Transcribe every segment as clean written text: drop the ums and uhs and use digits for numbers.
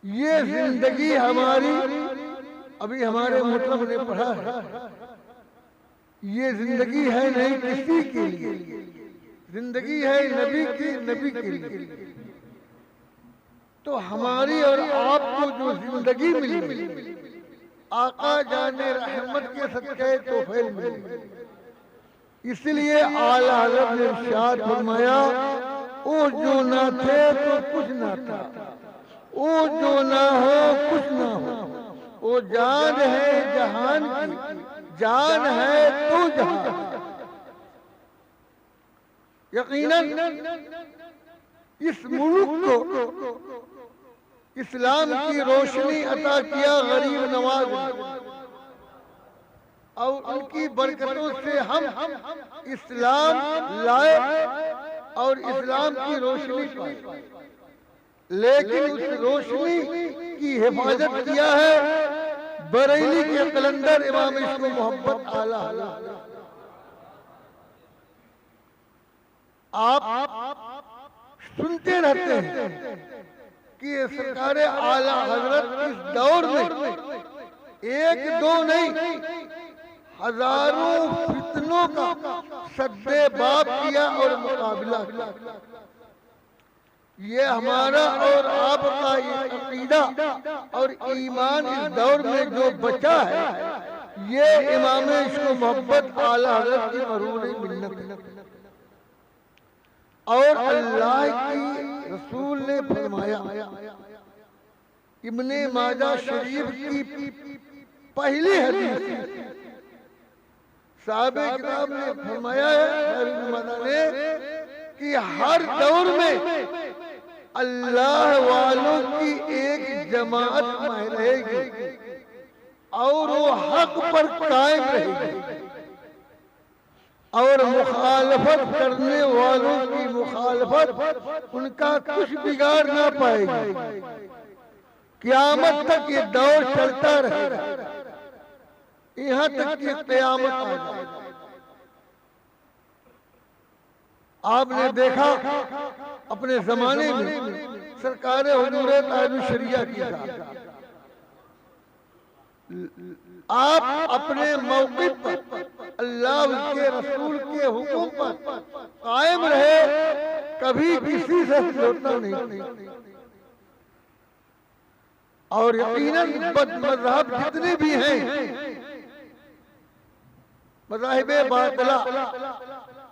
ये जिंदगी हमारी, अभी हमारे मतलब ने पढ़ा है, ये जिंदगी है नहीं किसी के लिए, जिंदगी है नबी की, नबी के लिए। तो हमारी और आपको जो जिंदगी मिली आका जाने रहमत के सदक़े तोफैल मिली। इसलिए आला हज़रत ने इरशाद फरमाया, ओ जो ना थे तो कुछ ना था, ओ जो ना हो कुछ ना हो, वो जान है जहान की, जान है तो जहान। यकीनन इस मुल्क को इस्लाम की रोशनी अता किया गरीब नवाज, और उनकी बरकतों से हम इस्लाम लाए और इस्लाम की रोशनी पाई। लेकिन उस रोशनी की हिफाजत किया है बरेली के कलंदर इमाम इश्क़ व मोहब्बत आला। आप सुनते रहते हैं कि सरकार आला हजरत इस दौर में एक दो नहीं हजारों फितनों का सद्दे-बाब किया और मुकाबला किया। ये हमारा और आपका अकीदा और ईमान इस दौर में जो बचा है, ये इमाम इश्क़ व मोहब्बत आला हज़रत की मरूर मिन्नत है। और अल्लाह की रसूल ने फरमाया, इब्ने माजा शरीफ की पहली हदीस, साहबे किताब ने फरमाया है कि हर दौर में अल्लाह वालों की एक जमात में रहेगी और वो हक पर कायम रहेगी, और मुखालफत करने वालों की मुखालफत उनका कुछ बिगाड़ ना पाएगी। क़यामत तक ये दौर चलता रहेगा, यहाँ तक कि क़यामत आ जाए। आपने देखा अपने जमाने में सरकार हुजूर ताजुल शरिया की आप अपने मौक़िफ़ पर अल्लाह के रसूल के हुक्म पर कायम रहे, कभी किसी से समझौता नहीं। और यकीनन बदमज़हब जितने भी हैं, मज़ाहिबे बातिला,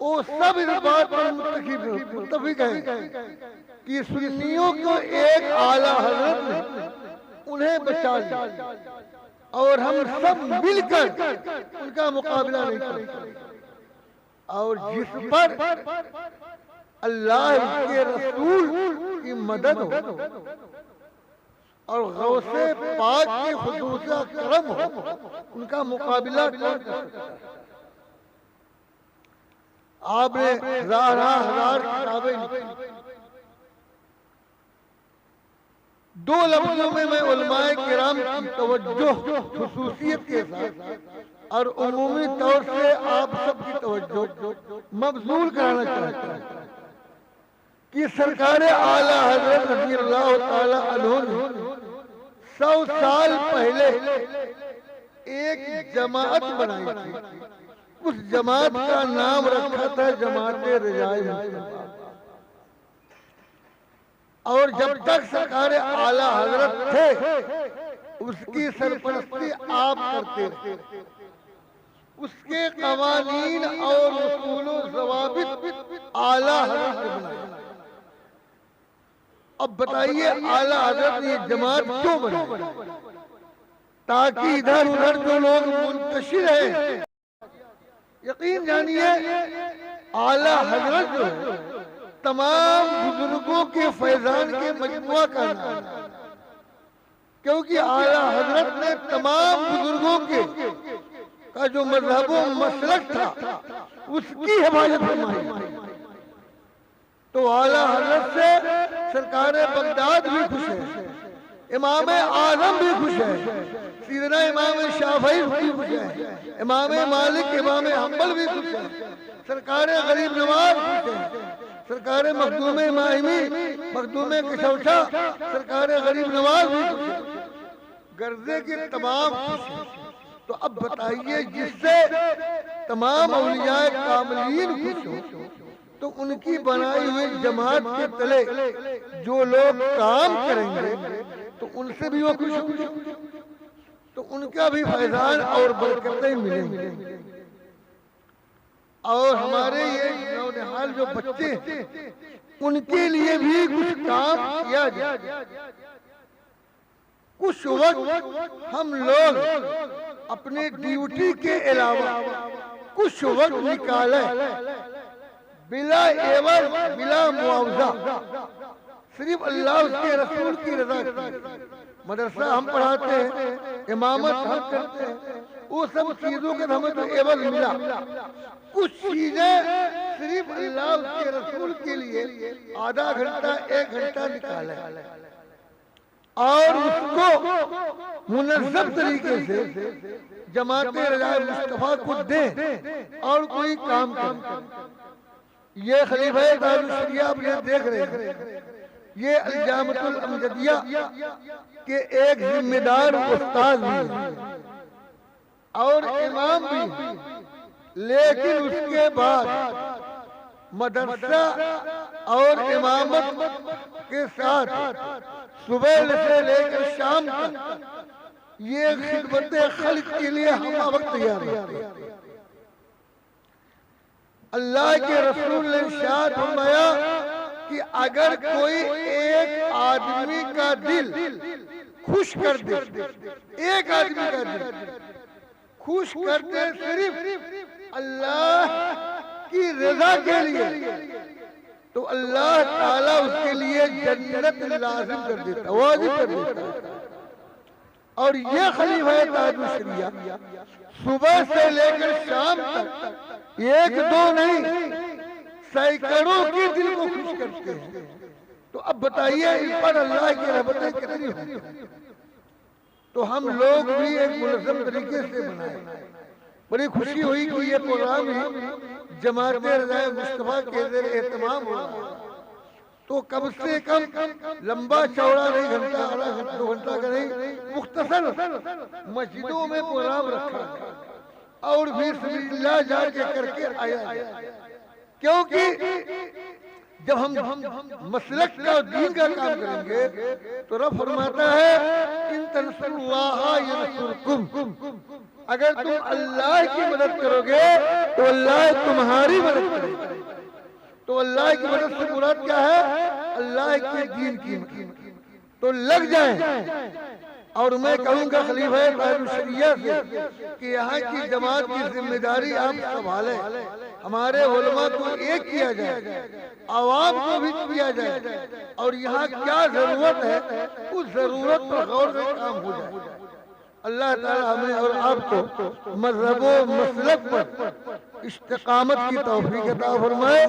वो सब इस बात पर मुत्तफ़िक़ हैं कि सुन्नियों को एक आला हज़रत ने उन्हें बचा लिया और हम सब मिलकर उनका मुकाबला नहीं कर सकते। और जिस पर अल्लाह के रसूल की मदद हो और गौसे पाक के खुसूसा करम हो, उनका मुकाबला कौन कर सकता है? आपने हजार किताबें लिखी, दो लफ्जों में मैं उलमाए किराम की तवज्जो खुसूसियत के साथ और उमूमी तौर से आप सबकी तवज्जो मबजूल कराना चाहता हूं कि सरकार आला हज़रत रज़ियल्लाहु ताला अन्हु ने 100 साल पहले एक जमात बनाई थी। उस जमात का नाम रखा था जमात रिजाए। और जब तक सरकार आला हजरत थे उसकी सरपरस्ती आप करते थे, उसके कवानीन और उसूल ज़वाबित आला हजरत ने बनाए। अब बताइए आला हजरत ने जमात क्यों बनाई? ताकि इधर उधर जो लोग मुंतशिर हैं, यकीन जानिए आला हजरत जो है तमाम बुजुर्गों के फैजान के मजमुआ का नाम, क्योंकि आला हजरत ने तमाम बुजुर्गों के का जो मजहब व मसलक था उसकी हिफाजत फरमाई। तो आला हजरत से सरकार बगदाद भी खुश है, इमाम आजम भी खुश है, सीदना इमाम शाफई भी खुश है, इमाम मालिक इमाम हम्बल भी खुश है, सरकार गरीब नवाज खुश है, सरकार मखदूम माहिमी, मखदूम कशौशा, सरकार गरीब नवाज भी खुश है, गर्दे के तमाम खुश हैं। तो अब बताइए, जिससे तमाम औलियाए कामिलीन खुश हो, तो उनकी बनाई हुई जमात के तले जो लोग काम करेंगे तो उनसे भी वो खुश होंगे, तो उनका भी फैजान और बरकतें मिलेंगी। और हमारे ये नौनिहाल जो बच्चे हैं उनके लिए भी कुछ काम किया जाए। कुछ वक्त हम लोग अपने ड्यूटी के अलावा कुछ वक्त निकाले, बिला एवज बिला मुआवजा, सिर्फ अल्लाह उसके रसूल की रजा की। मदरसा हम पढ़ाते हैं, इमामत हम करते हैं, वो सब चीजों का हमें तो एवज मिला। कुछ चीजें सिर्फ अल्लाह उसके रसूल के लिए आधा घंटा 1 घंटा निकाले और उसको मुनज़्ज़म तरीके से जमाते रजाए मुस्तफा को दें और कोई काम करें। ये खलीफा दारुल शरिया आप ये देख रहे हैं, ये अल-जामअतुल अमजदिया के एक जिम्मेदार उस्ताद भी हैं और इमाम भी हैं, लेकिन उसके बाद मदरसा और इमामत के साथ सुबह से लेकर शाम तक ये खिदमत खल्क के लिए हम वक्त तैयार हैं। अल्लाह के रसूल ने इरशाद फरमाया कि अगर कोई एक आदमी का दिल खुश कर दे, एक आदमी का दिल खुश कर दे सिर्फ अल्लाह की रजा के लिए, तो अल्लाह ताला उसके लिए जन्नत लाजिम कर देता, वाजिब कर देता। और ये खलीफा ताजुल शरिया सुबह से लेकर शाम तक एक दो नहीं सैकड़ों के दिल को खुश करते हैं। तो अब बताइए इन पर अल्लाह की रहमतें कितनी होंगी। तो हम लोग भी एक मुनज़्ज़म तरीके से बनाए। बड़ी खुशी हुई कि ये प्रोग्राम ही जमाते रज़ाए मुस्तफा के ज़रिए एहतमाम हो रहा है। तो कम से कम लंबा चौड़ा नहीं, घंटा आधा घंटा 2 घंटा का नहीं, मुख्तसर मस्जिदों में प्रोग्राम रखा और भी बिस्मिल्लाह जाके करके आया। क्योंकि जब हम मसलक का दीन का काम करेंगे तो रब फरमाता है इन तंसुरुल्लाह यंसुरकुम, अगर तुम अल्लाह की मदद करोगे तो अल्लाह तुम्हारी मदद करेगा। तो अल्लाह की मदद से मुराद क्या है? अल्लाह के दीन की मदद। तो लग जाए। और मैं कहूंगा खलीफा ताजुल शरिया से कि यहाँ की जमात की जिम्मेदारी आप संभालें, हमारे उलमा को एक किया जाए, आवाम को भी किया जाए, और यहाँ क्या जरूरत है उस जरूरत पर गौर से काम हो जाए। अल्लाह ताला हमें और आपको मज़हब व मसलक पर इस्तिकामत की तौफीक अता फरमाए।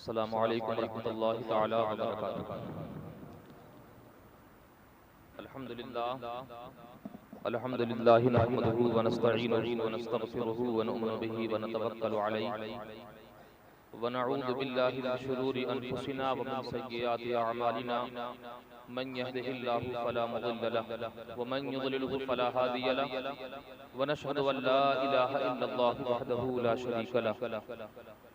अस्सलामु अलैकुम रहमतुल्लाहि तआला व बरकातुहू। अल्हम्दुलिल्लाह नहमदुहु व नस्तईनुहु व नस्तगफिरुहु व नु'मिनु बिही व नतवक्कलु अलैहि व नऊज़ु बिल्लाहि मिन शुरूरि अनफुसिना व मिन सय्यिआति अअमालिना मन यहदिहिल्लाहु फला मुदिल्ल लहु व मन युद्लिलहु फला हादिय लहु व नशहदु अन ला इलाहा इल्लल्लाहु वहदहु ला शरीका लहु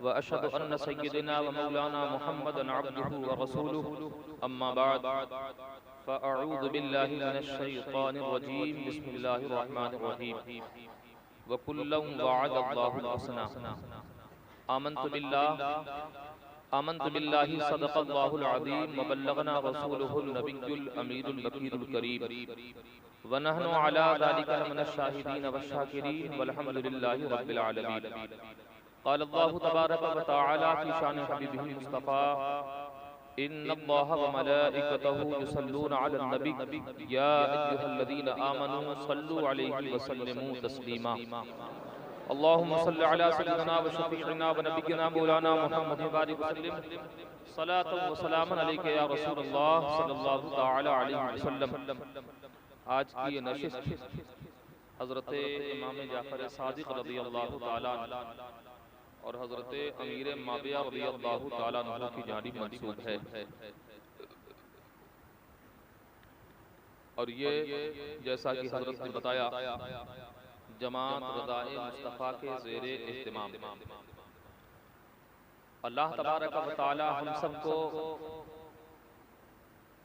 व अशहदु अन्न सय्यिदना व मौलाना मुहम्मदन अब्दुहु व रसूलुहु अम्मा बाद फ़अऊज़ु बिल्लाहि मिनश शैतानिर रजीम बिस्मिल्लाहिर रहमानिर रहीम व कुल्लन वअदल्लाहुल हसना आमन्तु बिल्लाह आमन्तु बिल्लाहि सदक़ल्लाहुल अज़ीम व बल्लगना रसूलुहुन नबियुल अमीनुल बकीरुल करीम व नहनु अला ज़ालिका लमिनश शाहिदीन वश्शाकिरीन वल्हम्दुलिल्लाहि रब्बिल आलमीन। क़ाल अल्लाहु तबारक व तआला फ़ी शान हबीबिहिल मुस्तफ़ा इन्नल्लाहा व मलाइकतहु युसल्लूना अलन नबी या अय्युहल्लज़ीना आमनू सल्लू अलैहि व सल्लिमू तस्लीमा। अल्लाहुम्मा सल्लि अला सय्यिदिना व शफीइना व नबिय्यिना मौलाना मुहम्मद बारिक वसल्लिम सलातन व सलामन अलैका या रसूलल्लाह सल्लल्लाहु तआला अलैहि वसल्लम। आज की ये नशिस्त हज़रत इमाम जाफ़र सादिक़ रज़ियल्लाहु ताला और हज़रत अमीर माविया रज़ियल्लाहु ताला अन्हु की जानिब मंसूब है। और ये जैसा कि हज़रत ने बताया जमात रज़ाए मुस्तफ़ा के ज़ेरे इह्तिमाम अल्लाह तबारक व तआला हम सबको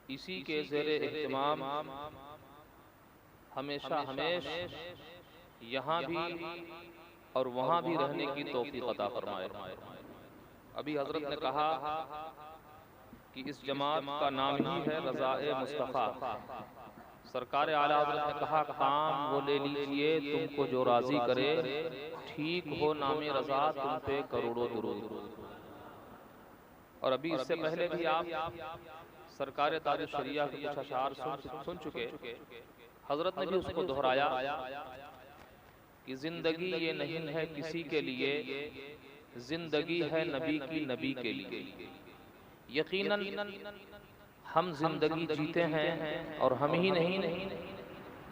इसी के ज़ेरे इह्तिमाम हमेशा यहाँ भी और वहाँ भी रहने की तौफ़ीक़ अता फरमाए। अभी हज़रत ने कहा कि इस जमात का नाम ही है रज़ाए मुस्तफ़ा। सरकार आला हज़रत ने कहा काम वो ले लीजिए तुमको जो राज़ी करे, ठीक हो नामे रज़ा तुम पे करोड़ों दुरूद। और अभी इससे पहले भी आप सरकार ताज शरिया के कुछ अशार सुन चुके। हज़रत ने भी उसको दोहराया कि जिंदगी ये नहीं है किसी के लिए, जिंदगी है नबी की नबी के लिए। यकीनन हम जिंदगी जीते हैं और हम ही नहीं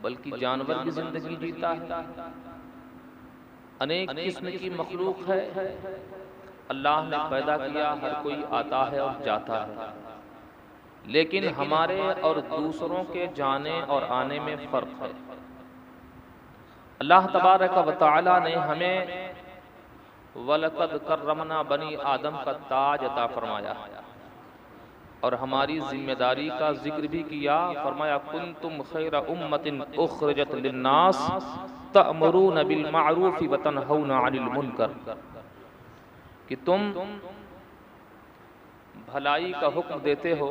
बल्कि जानवर भी जिंदगी जीता है। अनेक किस्म की मखलूक है अल्लाह ने पैदा किया, हर कोई आता है और जाता है, लेकिन हमारे और दूसरों के जाने और आने में फर्क है। अल्लाह तबारक व तआला ने हमें वलक़द कर्रमना बनी आदम का ताज अता फरमाया और हमारी जिम्मेदारी का जिक्र भी किया। फरमाया कुंतुम खैरा उम्मतिन उखरिजत लिन्नास तअमुरूना बिल मारूफ व तनहौना अनिल मुनकर, कि तुम भलाई का हुक्म देते हो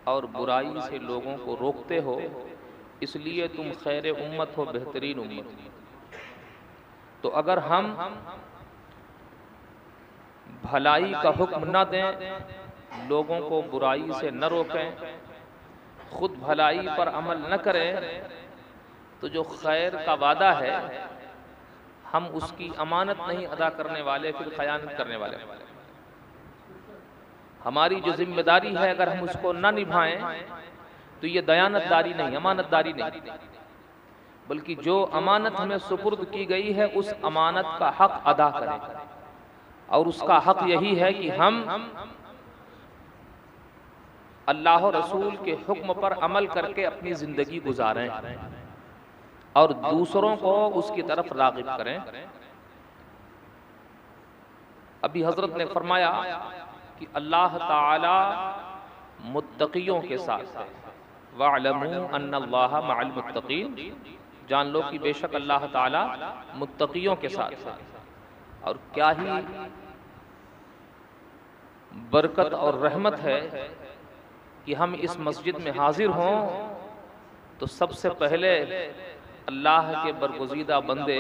और बुराई से लोगों को रोकते हो, इसलिए तुम खैर उम्मत हो, बेहतरीन उम्मत। तो अगर हम भलाई का हुक्म न दें, लोगों को बुराई से न रोकें, खुद भलाई पर अमल न करें, तो जो खैर का वादा है हम उसकी अमानत नहीं अदा करने वाले, फिर खयानत करने वाले। हमारी जो जिम्मेदारी है अगर हम उसको न निभाएं तो ये दयानतदारी नहीं, अमानतदारी नहीं, बल्कि जो अमानत हमें सुपुर्द की गई है उस अमानत का हक अदा करें। और उसका हक यही है कि हम अल्लाह और रसूल के हुक्म पर अमल करके अपनी जिंदगी गुजारें और दूसरों को उसकी तरफ राग़िब करें। अभी हजरत ने फरमाया कि अल्लाह ताला मुत्तक़ियों के साथ है। वअलमू अन्नल्लाहा मअल मुत्तक़ीन, जान लो कि बेशक अल्लाह ताला मुत्तक़ियों के साथ है। और क्या ही बरकत और रहमत है कि हम इस मस्जिद में हाजिर हों तो सबसे पहले अल्लाह के बरगुज़ीदा बंदे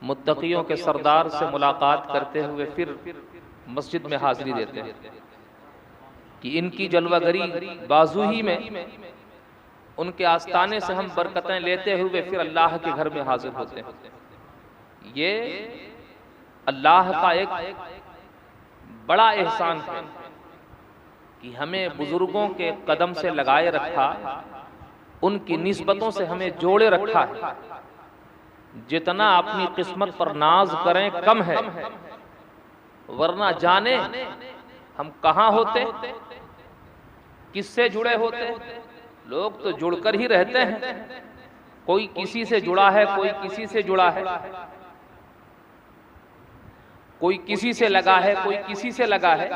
मुत्तक़ियों के सरदार से मुलाकात करते हुए फिर मस्जिद में हाजिरी देते हैं कि इनकी जलवागरी बाजू ही में उनके आस्ताने से हम बरकतें लेते हुए फिर अल्लाह के घर में हाजिर होते हैं। ये अल्लाह का एक बड़ा एहसान है कि हमें बुजुर्गों के कदम से लगाए रखा, उनकी निस्बतों से हमें जोड़े रखा है। जितना अपनी किस्मत पर नाज करें कम है, वरना जाने हम कहाँ होते, किससे जुड़े होते। लोग तो जुड़कर ही रहते हैं, कोई किसी से जुड़ा है, कोई किसी से जुड़ा है, कोई किसी से लगा है, कोई किसी से लगा है।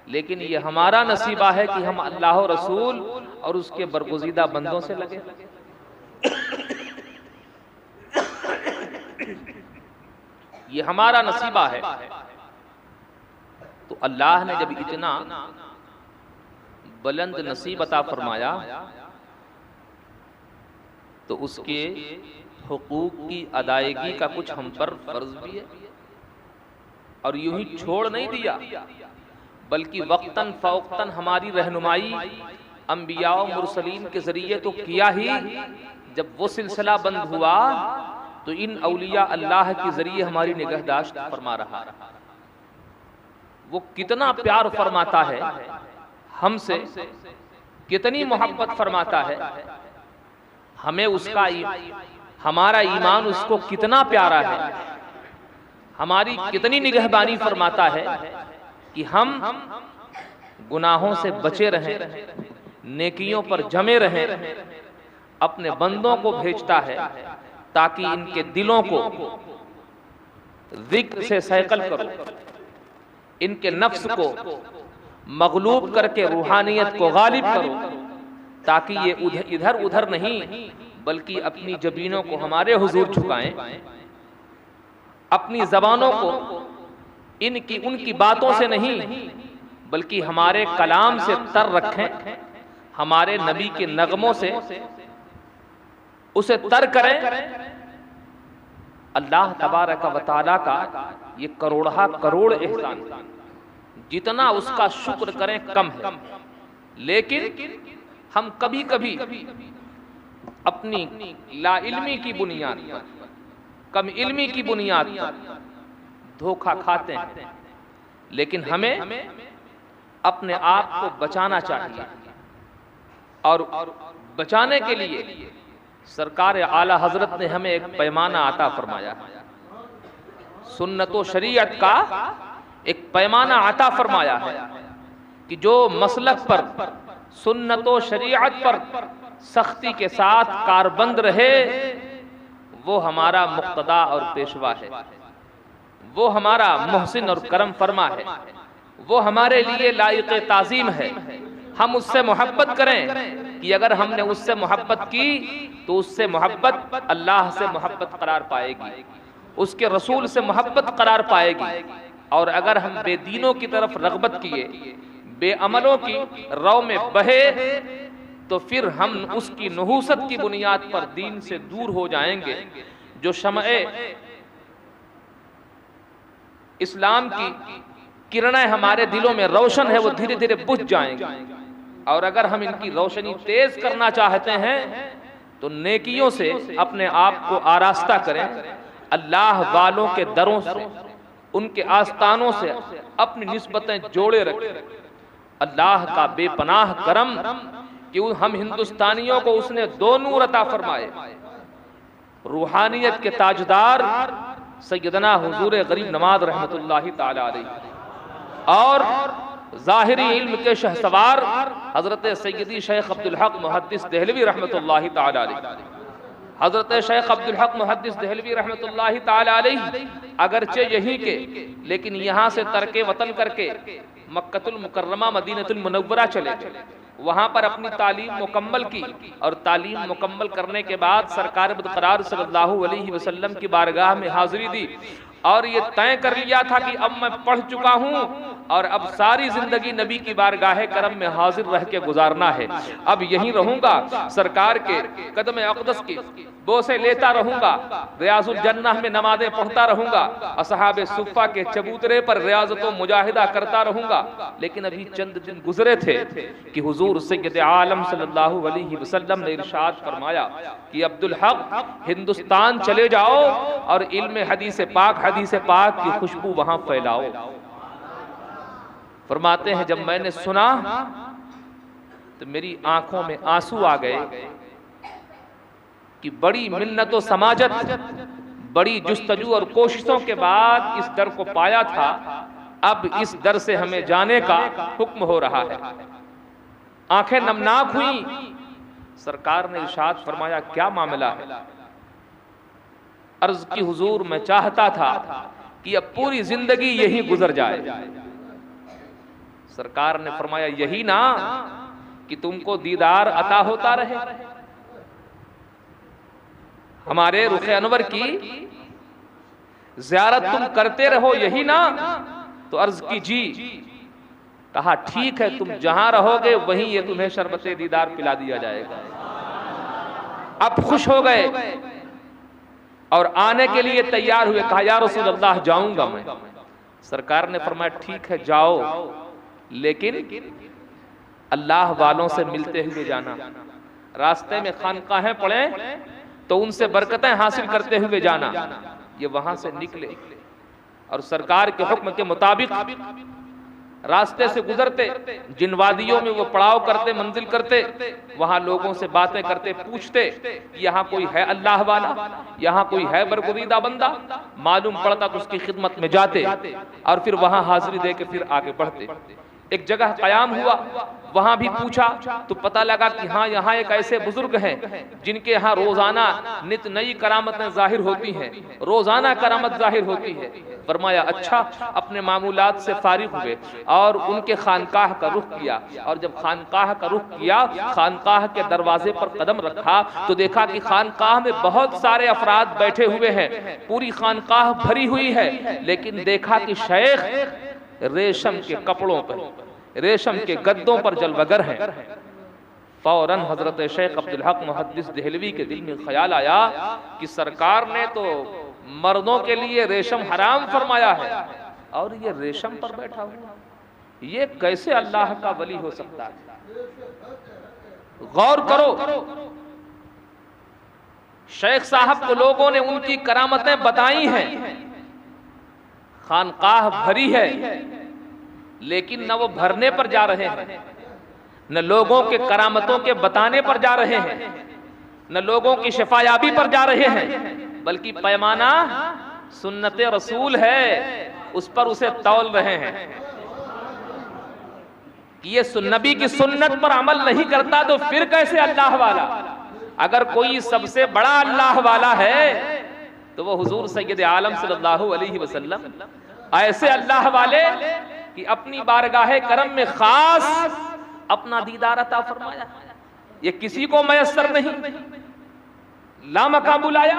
लेकिन ये हमारा नसीबा है कि हम अल्लाह और रसूल और उसके बरगुज़ीदा बंदों से लगे। ये हमारा नसीबा है। तो अल्लाह ने जब इतना बुलंद नसीब अता फरमाया तो उसके हुकूक की अदायगी का कुछ हम पर फर्ज भी है। और यूं ही छोड़ नहीं दिया, बल्कि वक्तन फौक्तन हमारी रहनुमाई अंबिया और मुरसलीन के जरिए तो किया ही। जब वो सिलसिला बंद हुआ तो इन औलिया अल्लाह के जरिए हमारी निगहदाश्त फरमा रहा। वो कितना प्यार फरमाता है हमसे, कितनी मोहब्बत फरमाता है हमें, उसका हमारा ईमान उसको कितना प्यारा है, हमारी कितनी निगहबानी फरमाता है कि हम गुनाहों से बचे रहें, नेकियों पर जमे रहें। अपने बंदों को भेजता है ताकि इनके दिलों को जिक्र से सैकल करो, इनके नफ्स को मगलूब करके रूहानियत को गालिब करो, ताकि ये इधर उधर नहीं बल्कि अपनी जबीनों को हमारे हुजूर झुकाएं, अपनी जबानों को इनकी उनकी बातों से नहीं बल्कि हमारे कलाम से तर रखें, हमारे नबी के नगमों से उसे तर करें। अल्लाह तबारक व तआला का ये करोड़ा करोड़ एहसान, जितना उसका शुक्र करें कम है। लेकिन हम कभी कभी अपनी लाइल्मी की बुनियाद पर, कम इल्मी की बुनियाद पर धोखा खाते हैं। लेकिन हमें अपने आप को बचाना चाहिए, और बचाने के लिए सरकार आला हजरत ने हमें एक पैमाना अता फरमाया, सुन्नत व शरीयत का एक पैमाना अता फरमाया है कि जो मसलक पर, सुन्नत व शरीयत पर सख्ती के साथ कारबंद रहे वो हमारा मुक्तदा और पेशवा है, वो हमारा मोहसिन और करम फरमा है, वो हमारे लिए लायक ताज़ीम है। हम उससे मोहब्बत करें कि अगर हमने उससे मोहब्बत की तो उससे मोहब्बत अल्लाह से मोहब्बत करार पाएगी, उसके रसूल से मोहब्बत करार पाएगी। और अगर हम बेदीनों की तरफ रग़बत किए, बेअमलों की रौ में बहे, तो फिर हम उसकी नहूसत की बुनियाद पर दीन से दूर हो जाएंगे। जो शमए इस्लाम की किरणें हमारे दिलों में रोशन है वो धीरे धीरे बुझ जाएंगी। और अगर हम इनकी रोशनी तेज करना चाहते हैं तो नेकियों से अपने आप को आरास्ता करें, अल्लाह वालों के दरों से, उनके आस्तानों से अपनी निस्बतें जोड़े रखें। अल्लाह का बेपनाह करम कि हम हिंदुस्तानियों को उसने दो नूर अता फरमाए, रूहानियत के ताजदार सैयदना हुजूर गरीब नवाज रहमतुल्लाहि ताला अलैह और ज़ाहिरी इल्म के शहसवार हजरत सैयदी शेख अब्दुल हक मुहद्दिस देहलवी रहमतुल्लाहि ताला अलैह। हजरत शेख अब्दुल हक मुहद्दिस देहलवी रहमतुल्लाहि ताला अलैह अगरचे यहीं के, लेकिन यहाँ से तरके वतन करके मक्कतुल मुकर्रमा मदीनतुल मुनव्वरा चले, वहां पर अपनी तालीम मुकम्मल की। और तालीम मुकम्मल करने के बाद सरकार बरकरार सल्लल्लाहु अलैहि वसल्लम की बारगाह में हाजिरी दी और ये तय कर लिया था कि अब मैं पढ़ चुका हूं और अब सारी जिंदगी नबी की बारगाह करम में हाजिर रह के गुजारना है। अब यहीं रहूंगा, सरकार के कदम अक़दस की बोसे लेता रहूंगा, रियाजुल जन्नह में नमाजें पढ़ता रहूंगा, असहाबे सुफ़ा के चबूतरे पर रियाजत मुजाहिदा करता रहूंगा। लेकिन अभी चंद दिन गुजरे थे कि हुजूर सैयद आलम सल्लल्लाहु अलैहि वसल्लम ने इरशाद फरमाया कि अब्दुल हक हिंदुस्तान चले जाओ और इल्म हदीस पाक की खुशबू वहां फैलाओ। फरमाते हैं जब मैंने सुना तो मेरी आंखों में आंसू आ गए कि बड़ी मिन्नत व समाजत, बड़ी जुस्तजू और कोशिशों के बाद इस दर को पाया था, अब इस दर से हमें जाने का हुक्म हो रहा है। आंखें नमनाक हुई। सरकार ने इरशाद फरमाया क्या मामला है? अर्ज की हुजूर मैं चाहता था कि अब पूरी जिंदगी यही गुजर जाए। सरकार ने फरमाया यही ना कि तुमको दीदार अता होता रहे, हमारे रुखे अनवर की जियारत तुम करते रहो, यही ना? तो अर्ज की जी कहा ठीक है, तुम जहां रहोगे वहीं ये तुम्हें शरबते दीदार पिला दिया जाएगा। अब खुश हो गए और आने के लिए तैयार हुए। कहा या रसूल अल्लाह जाऊंगा मैं। सरकार ने फरमाया ठीक है जाओ, लेकिन अल्लाह वालों से मिलते हुए जाना, रास्ते में खानकाहें पड़े तो उनसे बरकतें हासिल करते हुए जाना। ये वहां से निकले और सरकार के हुक्म के मुताबिक रास्ते से गुजरते, जिन वादियों में वो पड़ाव करते, मंजिल करते, वहां लोगों से बातें करते, पूछते यहाँ कोई है अल्लाह वाला, यहाँ कोई है बरगुज़ीदा बंदा। मालूम पड़ता तो उसकी खिदमत में जाते और फिर वहां हाजिरी दे के फिर आगे बढ़ते। एक जगह कयाम हुआ, वहां भी पूछा तो पता लगा कि हाँ यहाँ एक ऐसे बुजुर्ग हैं जिनके यहाँ रोजाना नित नई करामतें जाहिर होती हैं, रोजाना करामत जाहिर होती है। फरमाया अच्छा। अपने मामूलात से फारिग हुए और उनके खानकाह का रुख किया, और जब खानकाह का रुख किया, खानकाह के दरवाजे पर कदम रखा तो देखा कि खानकाह में बहुत सारे अफराद बैठे हुए हैं, पूरी खानकाह भरी हुई है, लेकिन देखा कि शेख रेशम के कपड़ों पर, रेशम के गद्दों पर जलवगर हैं। फौरन हजरत शेख अब्दुल हक मुहद्दिस देहलवी के दिल में ख्याल आया कि सरकार ने तो मर्दों के लिए रेशम हराम फरमाया है और ये रेशम पर बैठा हुआ, ये कैसे अल्लाह का वली हो सकता है? गौर करो, शेख साहब को लोगों ने उनकी करामतें बताई हैं, खानकाह भरी है, लेकिन न वो भरने पर जा रहे हैं, न लोगों के करामतों के बताने पर जा रहे हैं, न लोगों की शिफायाबी पर जा रहे हैं, बल्कि पैमाना सुन्नत रसूल है उस पर उसे तौल रहे हैं कि ये नबी की सुन्नत पर अमल नहीं करता तो फिर कैसे अल्लाह वाला? अगर कोई सबसे बड़ा अल्लाह वाला है तो वो हुजूर सैयद आलम सल्लल्लाहु अलैहि वसल्लम, ऐसे अल्लाह वाले कि अपनी बारगाहे करम में खास अपना दीदार अता फरमाया। ये किसी को मयस्सर नहीं, लामकाम बुलाया,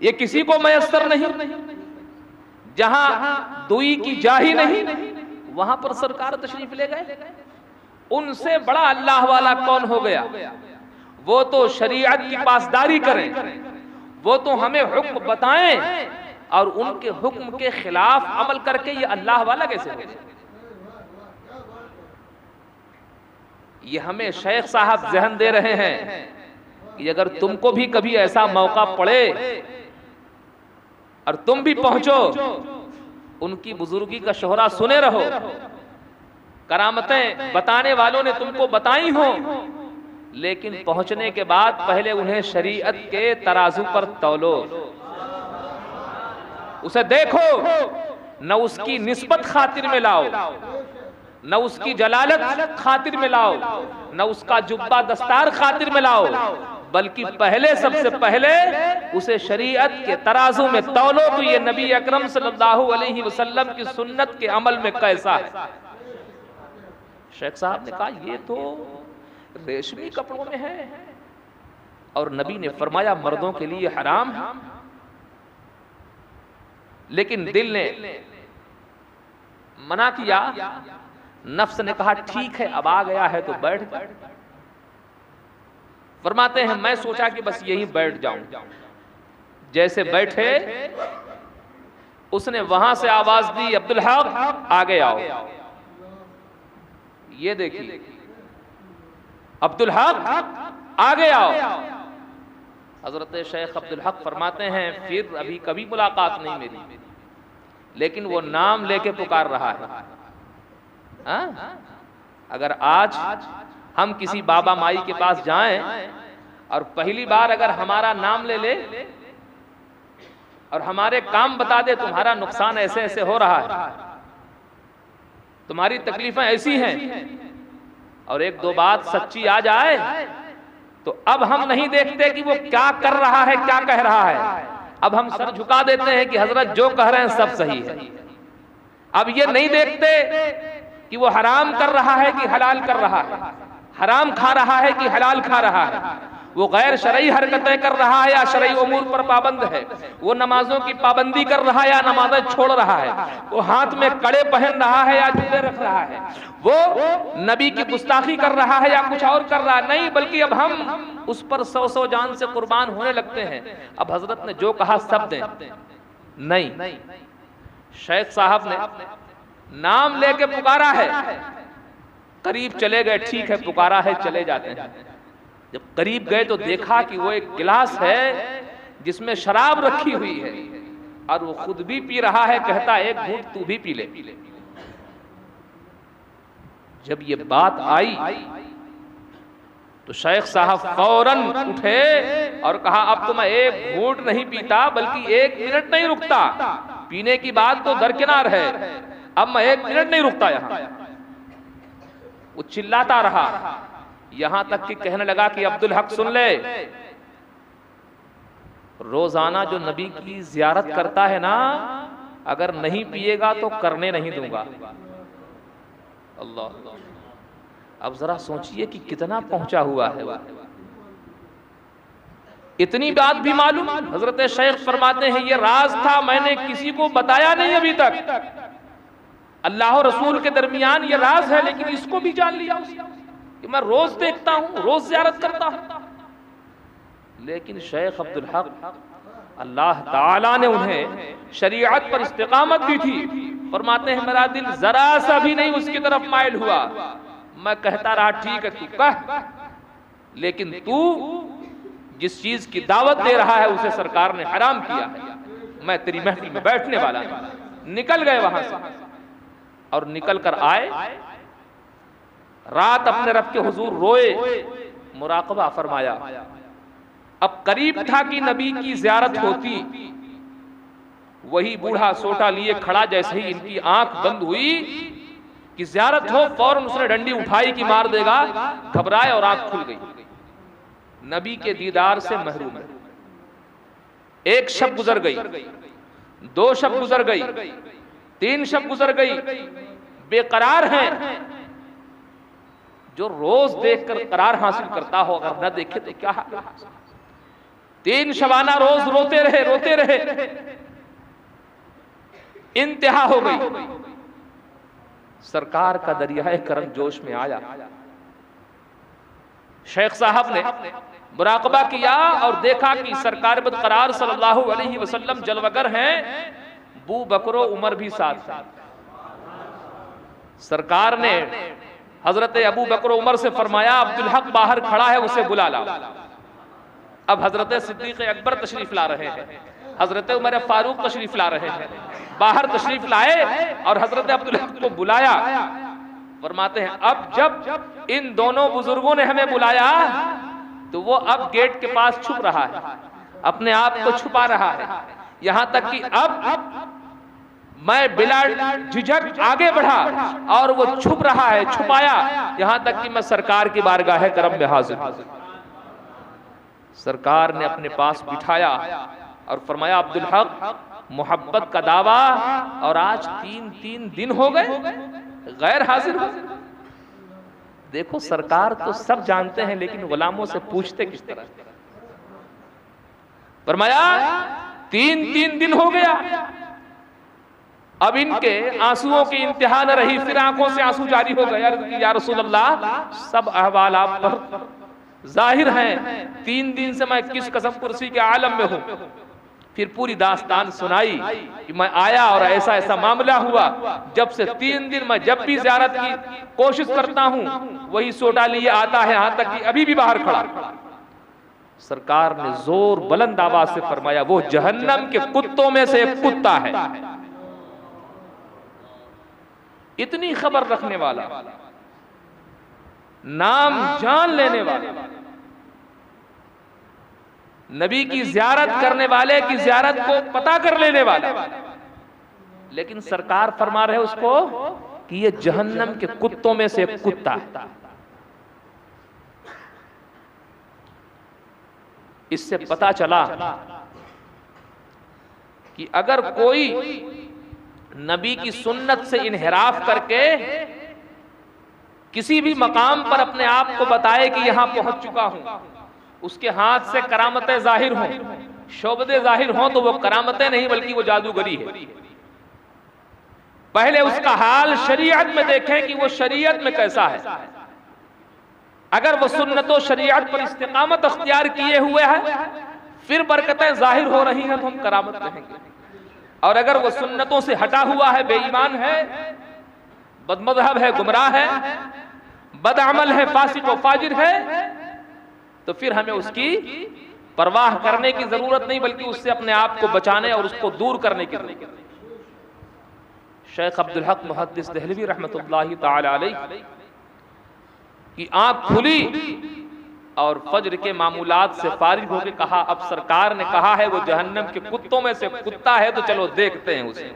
ये किसी को मयस्सर नहीं। जहां दुई की जाही नहीं वहां पर सरकार तशरीफ ले गए। उनसे बड़ा अल्लाह वाला कौन हो गया? वो तो शरीयत की पासदारी करें, वो तो हमें हुक्म बताएं और उनके हुक्म के खिलाफ अमल करके ये अल्लाह वाला कैसे हो? ये हमें शेख साहब जहन दे रहे हैं कि अगर तुमको भी कभी ऐसा मौका पड़े और तुम भी पहुंचो, उनकी बुजुर्गी का शोहरा सुने रहो, करामतें बताने वालों ने तुमको बताई हो, लेकिन पहुंचने के बाद पहले उन्हें शरीयत के तराजू पर तौलो, उसे देखो, न उसकी निस्बत खातिर में लाओ, न उसकी जलालत खातिर में लाओ, न उसका जुब्बा दस्तार खातिर में लाओ, बल्कि पहले सबसे पहले उसे शरीयत के तराजू में तौलो तो ये नबी अकरम सल्लल्लाहु अलैहि वसल्लम की सुन्नत के अमल में कैसा है। शेख साहब ने कहा ये तो रेशमी कपड़ों में है और नबी ने फरमाया मर्दों के लिए हराम है, लेकिन दिल ने मना किया, नफ्स ने कहा ठीक है अब आ गया है तो बैठ गए। फरमाते हैं मैं सोचा कि बस यहीं बैठ जाऊं। जैसे बैठे उसने वहां से आवाज दी अब्दुल हक आगे आओ। ये देखिए अब्दुल हक आगे आओ। हजरत शेख अब्दुल हक फरमाते हैं फिर अभी कभी मुलाकात नहीं मेरी, लेकिन वो नाम लेके पुकार रहा है। अगर आज हम किसी बाबा माई के पास जाएं और पहली बार अगर हमारा नाम ले ले और हमारे काम बता दे, तुम्हारा नुकसान ऐसे ऐसे हो रहा है, तुम्हारी तकलीफें ऐसी हैं, और एक दो बात सच्ची आ जाए तो अब हम नहीं देखते कि वो क्या कर रहा है, क्या कह रहा है। अब हम सर झुका देते हैं कि हजरत जो कह रहे हैं सब सही है। अब ये नहीं देखते कि वो हराम कर रहा है कि हलाल कर रहा है, हराम खा रहा है कि हलाल खा रहा है। वो गैर शरई हरकतें कर रहा है या शरई उमूर पर पाबंद है, वो नमाजों की पाबंदी कर रहा है या नमाजें छोड़ रहा है, वो हाथ में कड़े पहन रहा है या जूते रख रहा है, वो नबी की गुस्ताखी कर रहा है या कुछ और कर रहा है, नहीं, बल्कि अब हम उस पर 100 जान से कुर्बान होने लगते हैं। अब हजरत ने जो कहा सब दें, नहीं, शेख साहब ने नाम लेके पुकारा है, करीब चले गए, ठीक है पुकारा है चले जाते हैं। जब करीब गए तो देखा कि वो एक गिलास है जिसमें शराब रखी हुई है और वो खुद भी पी रहा है, कहता एक घूंट तू भी पी ले। जब ये बात आई तो शेख साहब फौरन उठे और कहा अब तो मैं एक घूंट नहीं पीता बल्कि 1 मिनट नहीं रुकता, पीने की बात तो दरकिनार है, अब मैं 1 मिनट नहीं रुकता यहां। वो चिल्लाता रहा, यहां तक कि कहने लगा कि अब्दुल हक सुन ले, रोजाना जो नबी की जियारत करता है ना, अगर नहीं पिएगा तो करने नहीं दूंगा। अल्लाह, अब जरा सोचिए कि कितना पहुंचा हुआ है वो। इतनी बात भी मालूम, हजरत शेख फरमाते हैं ये राज था, मैंने किसी को बताया नहीं अभी तक, अल्लाह और रसूल के दरमियान ये राज है, लेकिन इसको भी जान लिया कि मैं रोज देखता हूं, रोज ज़ियारत करता हूं। लेकिन शेख अब्दुल हक, अल्लाह ताला ने उन्हें शरीयत पर इस्तिकामत दी थी, फरमाते हैं मेरा दिल जरा सा भी नहीं उसकी तरफ माइल हुआ, मैं कहता रहा ठीक है तू कह, लेकिन तू जिस चीज की दावत दे रहा है उसे सरकार ने हराम किया है, मैं तेरी महफिल में बैठने वाला नहीं। निकल गए वहां से और निकल कर आए, रात अपने रब के हुजूर रोए, मुराकबा फरमाया। अब करीब था कि नबी की ज़ियारत होती, वही बूढ़ा सोटा लिए खड़ा, जैसे ही इनकी आंख बंद हुई कि ज़ियारत हो, फौरन उसने डंडी उठाई कि मार देगा, घबराए और आंख खुल गई। नबी के दीदार से महरूम है। 1 शब गुजर गई, 2 शब गुजर गई, 3 शब गुजर गई, बेकरार हैं। जो रोज देखकर करार हासिल करता हो, अगर न देखे तो क्या हाल। 3 शबाना रोज रोते रहे, इंतहा हो गई। सरकार का दरियाए करम जोश में आया। शेख साहब ने मुराकबा किया और देखा कि सरकार बरकरार सल्लल्लाहु अलैहि वसल्लम जलवगर हैं, बू बकरो उमर भी साथ था। सरकार ने हजरत अबू बकर उमर से फरमाया अब्दुल हक बाहर खड़ा है, उसे बुला ला। अब हजरत सिद्दीक अकबर तशरीफ ला रहे हैं, हजरत उमर फारूक तशरीफ ला रहे हैं, बाहर तशरीफ लाए और हजरत अब्दुल हक को बुलाया। फरमाते हैं अब जब इन दोनों बुजुर्गों ने हमें बुलाया तो वो अब गेट के पास छुप रहा है, अपने आप को छुपा रहा है, यहां तक कि अब मैं बिला झिझक आगे बढ़ा और वो छुप रहा है, छुपाया, यहां तक कि मैं सरकार की बारगाह करम में हाजिर। सरकार ने अपने पास बिठाया और फरमाया अब्दुल हक मोहब्बत का दावा, और आज 3 दिन हो गए गैर हाजिर हो। देखो सरकार तो सब जानते हैं, लेकिन गुलामों से पूछते किस तरह। फरमाया 3 दिन हो गया, अब इनके आंसुओं की इंतहा न रही, फिर आंखों से आंसू जारी हो गए। या रसूल अल्लाह, सब अहवाल आप पर जाहिर हैं, 3 दिन से मैं किस कसम कुर्सी के आलम में हूं। फिर पूरी दास्तान सुनाई कि मैं आया और ऐसा ऐसा मामला हुआ, जब से 3 दिन मैं जब भी ज़ियारत की कोशिश करता हूं वही सोटा लिए आता है, यहां तक कि अभी भी बाहर खड़ा। सरकार ने जोर बुलंद आवाज से फरमाया वो जहन्नम के कुत्तों में से एक कुत्ता है। इतनी खबर रखने वाला, नाम जान लेने वाला, नबी की ज़ियारत करने वाले की ज़ियारत को पता कर लेने वाला, लेकिन सरकार फरमा रहे उसको कि ये जहन्नम के कुत्तों में से एक कुत्ता है। इससे पता चला कि अगर कोई नबी की सुन्नत से इन्हिराफ करके किसी भी मकाम पर अपने आप को बताए कि यहां पहुंच चुका हूं, उसके हाथ से करामतें जाहिर हों, शोबदे जाहिर हों, तो वो करामतें नहीं बल्कि वो जादूगरी है। पहले उसका हाल शरीयत में देखें कि वो शरीयत में कैसा है। अगर वो सुन्नतो शरीयत पर इस्तिकामत अख्तियार किए हुए है, फिर बरकतें जाहिर हो रही हैं, तो हम करामत कहेंगे। और अगर वो सुन्नतों से हटा हुआ है, बेईमान है, बदमज़हब है, गुमराह है, बदअमल है, फासिक व फाजिर है, तो फिर हमें उसकी परवाह करने की जरूरत नहीं, बल्कि उससे अपने आप को बचाने और उसको दूर करने की जरूरत है। शेख अब्दुल हक मुहद्दिस देहलवी रहमतुल्लाहि ताला अलैह की आंख खुली और फज्र के मामूलात से फारिग होकर कहा, अब सरकार ने कहा है वो जहन्नम के कुत्तों में से कुत्ता है, तो चलो देखते हैं उसे।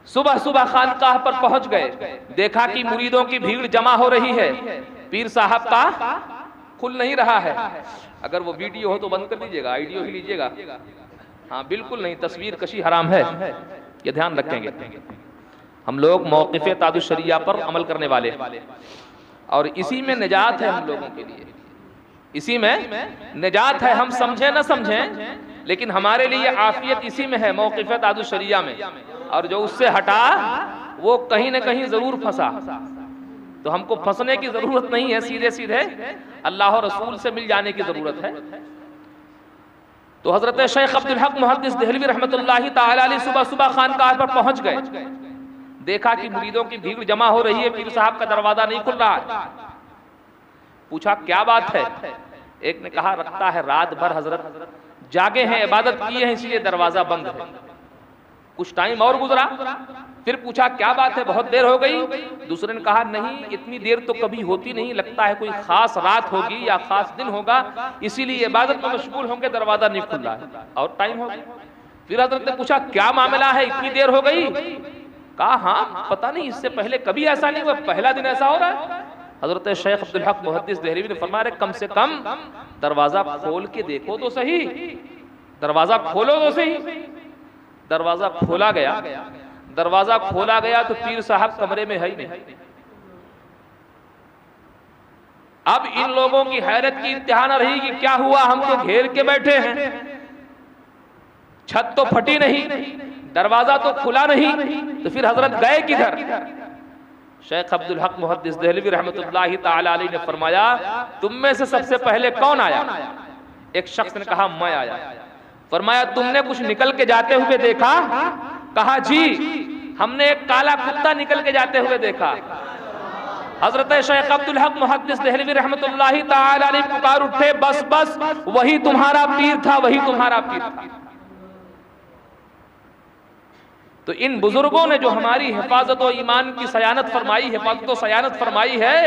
सुबह सुबह खानकाह पर पहुंच गए, देखा कि मुरीदों की भीड़ जमा हो रही है, पीर साहब का खुल नहीं रहा है। अगर वो वीडियो हो तो बंद कर दीजिएगा, आइडियो ही लीजिएगा। हाँ बिल्कुल नहीं, तस्वीर कशी हराम है, ये ध्यान रखेंगे। हम लोग मौक़िफ़े तादुश शरिया पर अमल करने वाले, और इसी में निजात है हम लोगों के लिए, इसी में निजात है। हम समझें न समझें, लेकिन हमारे लिए आफियत इसी में है, मौक़िफ़े तादुश शरिया में। और जो उससे हटा वो कहीं न कहीं जरूर फंसा। तो हमको फंसने की जरूरत नहीं है, सीधे सीधे अल्लाह और रसूल से मिल जाने की जरूरत है। तो हजरत शेख अब्दुल हक मुहद्दिस देहलवी रहमतुल्लाहि ताला अलैह सुबह सुबह खानकाह पर पहुंच गए, देखा कि मुरीदों की भीड़ जमा हो रही है, पीर साहब का दरवाजा नहीं खुल रहा है। पूछा क्या बात है? एक ने कहा रखता है रात भर हजरत जागे हैं, इबादत किए हैं, इसलिए दरवाजा बंद है। कुछ टाइम और गुजरा, फिर पूछा क्या बात है, बहुत देर हो गई। दूसरे ने कहा नहीं, इतनी देर तो कभी होती नहीं, लगता है कोई खास रात होगी या खास दिन होगा, इसीलिए इबादत में मशगूल होंगे, दरवाजा नहीं खुल रहा है और टाइम हो गया। फिर हजरत ने पूछा क्या मामला है, इतनी देर हो गई? कहा हाँ पता नहीं, इससे पहले कभी ऐसा नहीं हुआ, पहला दिन ऐसा हो रहा है। हजरत शेख अब्दुल हक मुहद्दिस देहलवी ने फरमाया कम से कम दरवाजा खोल के देखो तो सही, दरवाजा खोलो तो सही। दरवाजा खोला गया, दरवाजा खोला गया तो पीर साहब कमरे में है ही नहीं। अब इन लोगों की हैरत की इंतहा न रही कि क्या हुआ, हम तो घेर के बैठे हैं, छत तो फटी नहीं, दरवाजा तो खुला नहीं, तो फिर हजरत गए किधर? शेख अब्दुल हक मुहद्दिस देहलवी रहमतुल्लाहि ताला अलैह ने फरमाया तुम में से सबसे पहले कौन आया? एक शख्स ने कहा मैं आया। फरमाया तुमने कुछ निकल के जाते हुए देखा? कहा जी हमने एक काला कुत्ता निकल के जाते हुए देखा। हजरत शेख अब्दुल हक मुहद्दिस देहलवी रहमतुल्लाहि ताला अलैह पुकार उठे बस बस वही तुम्हारा पीर था, वही तुम्हारा पीर था। तो इन बुजुर्गों ने जो हमारी हिफाजत और ईमान की सयानत फरमाई, हिफाजत और सयानत फरमाई है,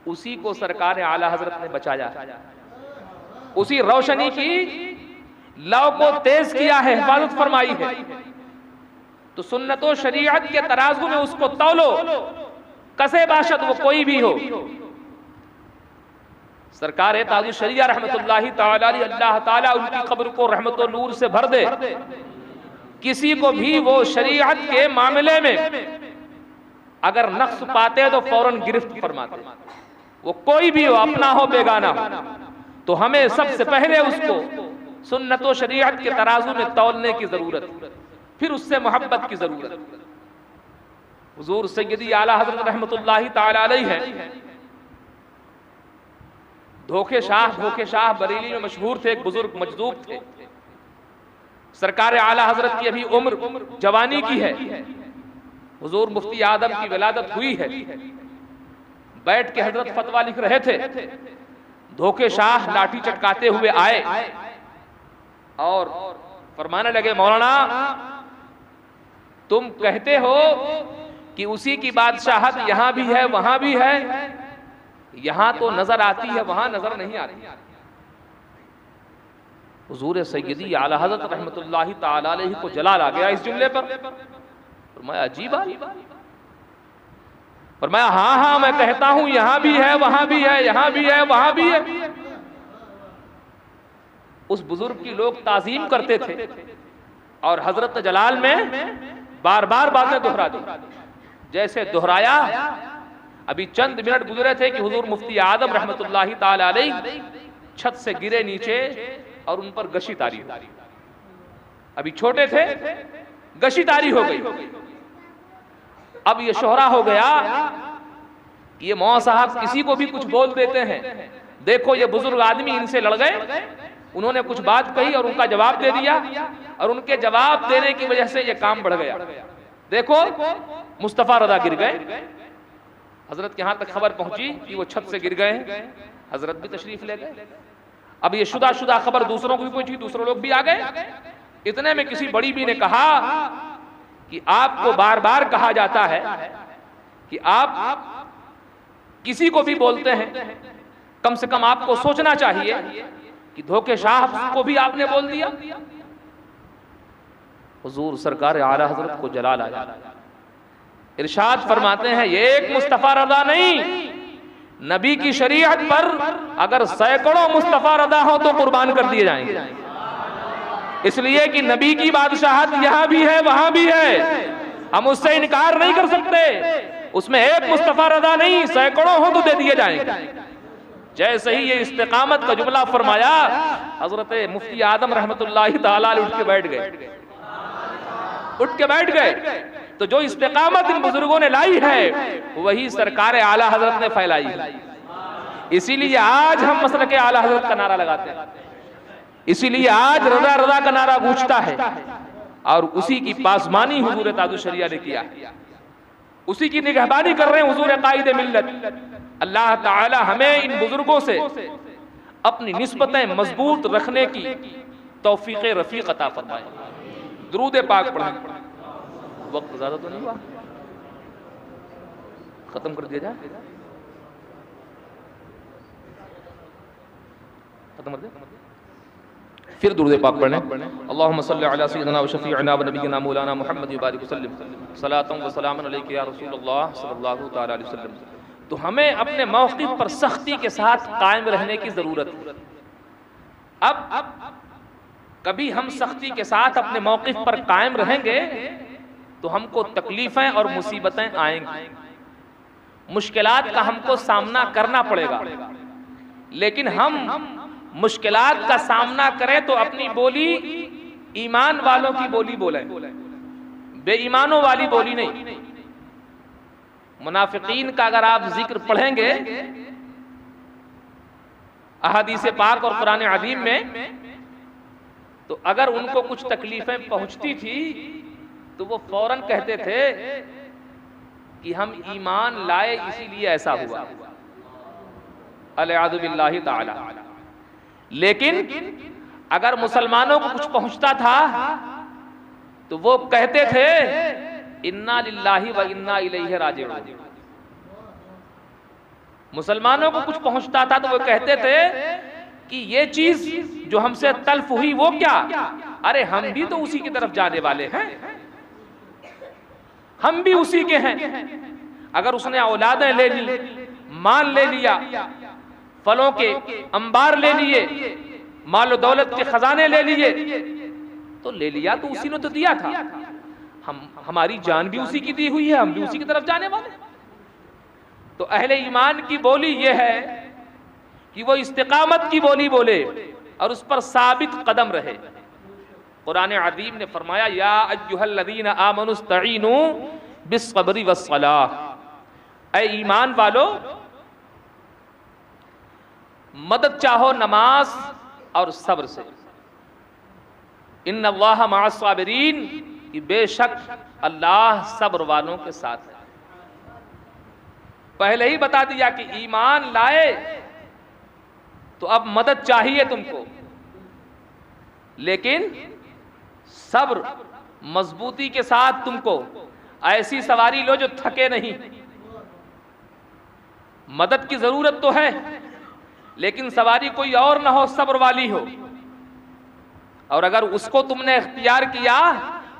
उसी को सरकार आला हजरत ने बचाया, उसी रोशनी की लौ को तेज किया है, हिफाजत फरमाई है। तो सुन्नतो शरीयत के तराजू में उसको तौलो, कसे बाशद वो कोई भी हो। सरकार ताजुश शरिया रहमतुल्लाहि ताला अलैह, अल्लाह ताला उनकी कब्र को रहमत और नूर से भर दे। किसी को भी वो शरीयत के मामले में अगर नक्स पाते तो फौरन गिरफ्त फरमाते, वो कोई भी हो, अपना हो बेगाना हो। तो हमें सबसे पहले उसको सुन्नतो शरीयत के तराजू में तौलने की जरूरत, फिर उससे मोहब्बत की जरूरत। हुजूर सैयदी आला हजरत रहमतुल्लाहि ताला अलैह है, धोखे शाह बरेली में मशहूर थे, एक बुजुर्ग मजदूब थे। सरकार आला हजरत की अभी उम्र जवानी की है, हुजूर मुफ्ती आदम की विलादत हुई है। बैठ के हजरत फतवा लिख रहे थे, धोखे शाह लाठी चटकाते हुए आए और फरमाने लगे मौलाना तुम कहते हो कि उसी की बादशाहत यहां भी है वहां भी है, यहां तो नजर आती है वहां नजर नहीं आती। हुजूर सैयदी आला हज़रत रहमतुल्लाहि ताला अलैह को जलाल आ गया इस जुमले पर। फरमाया अजीब बात। फरमाया हाँ हाँ मैं कहता हूं यहां भी है वहां भी है, यहां भी है वहां भी है। उस बुजुर्ग की लोग ताजीम करते थे और हजरत जलाल में बार बार बातें दोहरा दी। जैसे दोहराया अभी चंद मिनट गुजरे थे कि हुजूर मुफ्ती आदम रहमतुल्लाहि ताला अलैह छत से गिरे नीचे और उन पर गशी तारी हो गई। अभी छोटे थे, गशी तारी हो गई। अब ये शोहरा हो गया कि ये मौला साहब किसी को भी कुछ बोल देते हैं। देखो ये बुजुर्ग आदमी इनसे लड़ गए, उन्होंने कुछ बात कही और उनका जवाब दे दिया, और उनके जवाब देने की वजह से ये काम बढ़ गया। देखो मुस्तफा रजा गिर गए, हजरत के यहां तक खबर पहुंची कि वो छत से गिर गए, हजरत भी तशरीफ ले गए। अब ये शुदा खबर दूसरों को भी पहुंची, दूसरे लोग भी आ गए। इतने में किसी बड़ी भी ने कहा कि आपको बार बार कहा जाता है कि आप किसी को भी बोलते हैं, कम से कम आपको सोचना चाहिए कि धोखेशाह को भी आपने बोल दिया। हुजूर सरकार आला हजरत को जलाल आया, इरशाद फरमाते हैं ये एक मुस्तफा रजा नहीं, नबी की शरीयत पर अगर सैकड़ों मुस्तफा रजा हो तो कुर्बान कर दिए जाएंगे। इसलिए कि नबी की बादशाहत यहां भी है वहां भी है, हम उससे इनकार नहीं कर सकते। उसमें एक मुस्तफा रजा नहीं, सैकड़ों हो तो दे दिए जाएंगे। जैसे ही ये इस्तिकामत का जुमला फरमाया, हजरत मुफ्ती आदम रहमतुल्लाहि ताला अलैह उठ के बैठ गए। तो जो इस्तिकामत इन बुजुर्गों ने लाई है वही सरकार आला हजरत ने फैलाई। इसीलिए आज हम मसलक आला हजरत का नारा लगाते हैं, इसीलिए आज रजा रजा का नारा गूंजता है, और उसी की पासमानी हुजूर ताजुश शरिया ने किया, उसी की निगहबानी कर रहे हैं हुजूर कायदे मिल्लत। अल्लाह ताला हमें इन बुजुर्गों से अपनी निस्बतें मजबूत रखने की तौफीक रफीक अता फरमाए। दुरूद पाक पढ़ें, वक्त ज्यादा तो नहीं हुआ, खत्म कर दिया जाए, खत्म कर दिया। फिर दुरूद पाक पढ़ें, अल्लाहुम्मा सल्लि अला सय्यिदिना व शफीअना व नबिय्यिना मौलाना मुहम्मद व बारिक वसल्लिम सलातन व सलामन अलैका या रसूलल्लाह सल्लल्लाहु तआला अलैहि वसल्लम। तो हमें अपने मौक़िफ़ पर सख्ती के साथ कायम रहने की जरूरत है। अब कभी हम सख्ती के साथ अपने मौक़िफ़ पर कायम रहेंगे तो हमको तकलीफें और मुसीबतें आएंगी, मुश्किलात का हमको सामना करना पड़ेगा। लेकिन हम मुश्किलात का सामना करें तो अपनी बोली ईमान वालों की बोली बोलें, बेईमानों वाली बोली नहीं। मुनाफिकीन का अगर आप जिक्र पढ़ेंगे अहादीस पाक और कुरान अज़ीम में, तो अगर उनको कुछ तकलीफें पहुंचती थी तो वो फौरन कहते थे कि हम ईमान लाए इसीलिए ऐसा हुआ, अलियाज़ु बिल्लाहि ताला। लेकिन अगर मुसलमानों को कुछ पहुंचता था तो वो कहते थे इन्ना लिल्लाहि व इन्ना इलैहि राजिऊन। मुसलमानों को कुछ पहुंचता था तो वो कहते थे कि ये चीज जो हमसे तल्फ हुई वो क्या, अरे हम भी तो उसी की तरफ जाने वाले हैं, हम भी उसी के हैं। अगर उसने औलादें ले ली, माल ले लिया, फलों के अंबार ले लिए, माल दौलत के खजाने ले लिए, तो ले लिया तो उसी ने तो दिया था। हमारी जान भी उसी की दी हुई है, हम भी उसी की तरफ जाने वाले। तो अहले ईमान की बोली यह है कि वो इस्तिकामत की बोली बोले और उस पर साबित कदम रहे। कुरान अज़ीम ने फरमाया या अय्युहल्लज़ीना आमनुस्तईनु बिस्सब्रि वस्सलाह, ऐ ईमान वालो मदद चाहो नमाज और सब्र से। इन्नल्लाह मअस्साबिरीन, कि बेशक अल्लाह सब्र वालों के साथ है। पहले ही बता दिया कि ईमान लाए तो अब मदद चाहिए तुमको, लेकिन सब्र मजबूती के साथ तुमको ऐसी सवारी लो जो थके नहीं। मदद की जरूरत तो है लेकिन सवारी कोई और ना हो, सब्र वाली हो। और अगर उसको तुमने इख्तियार किया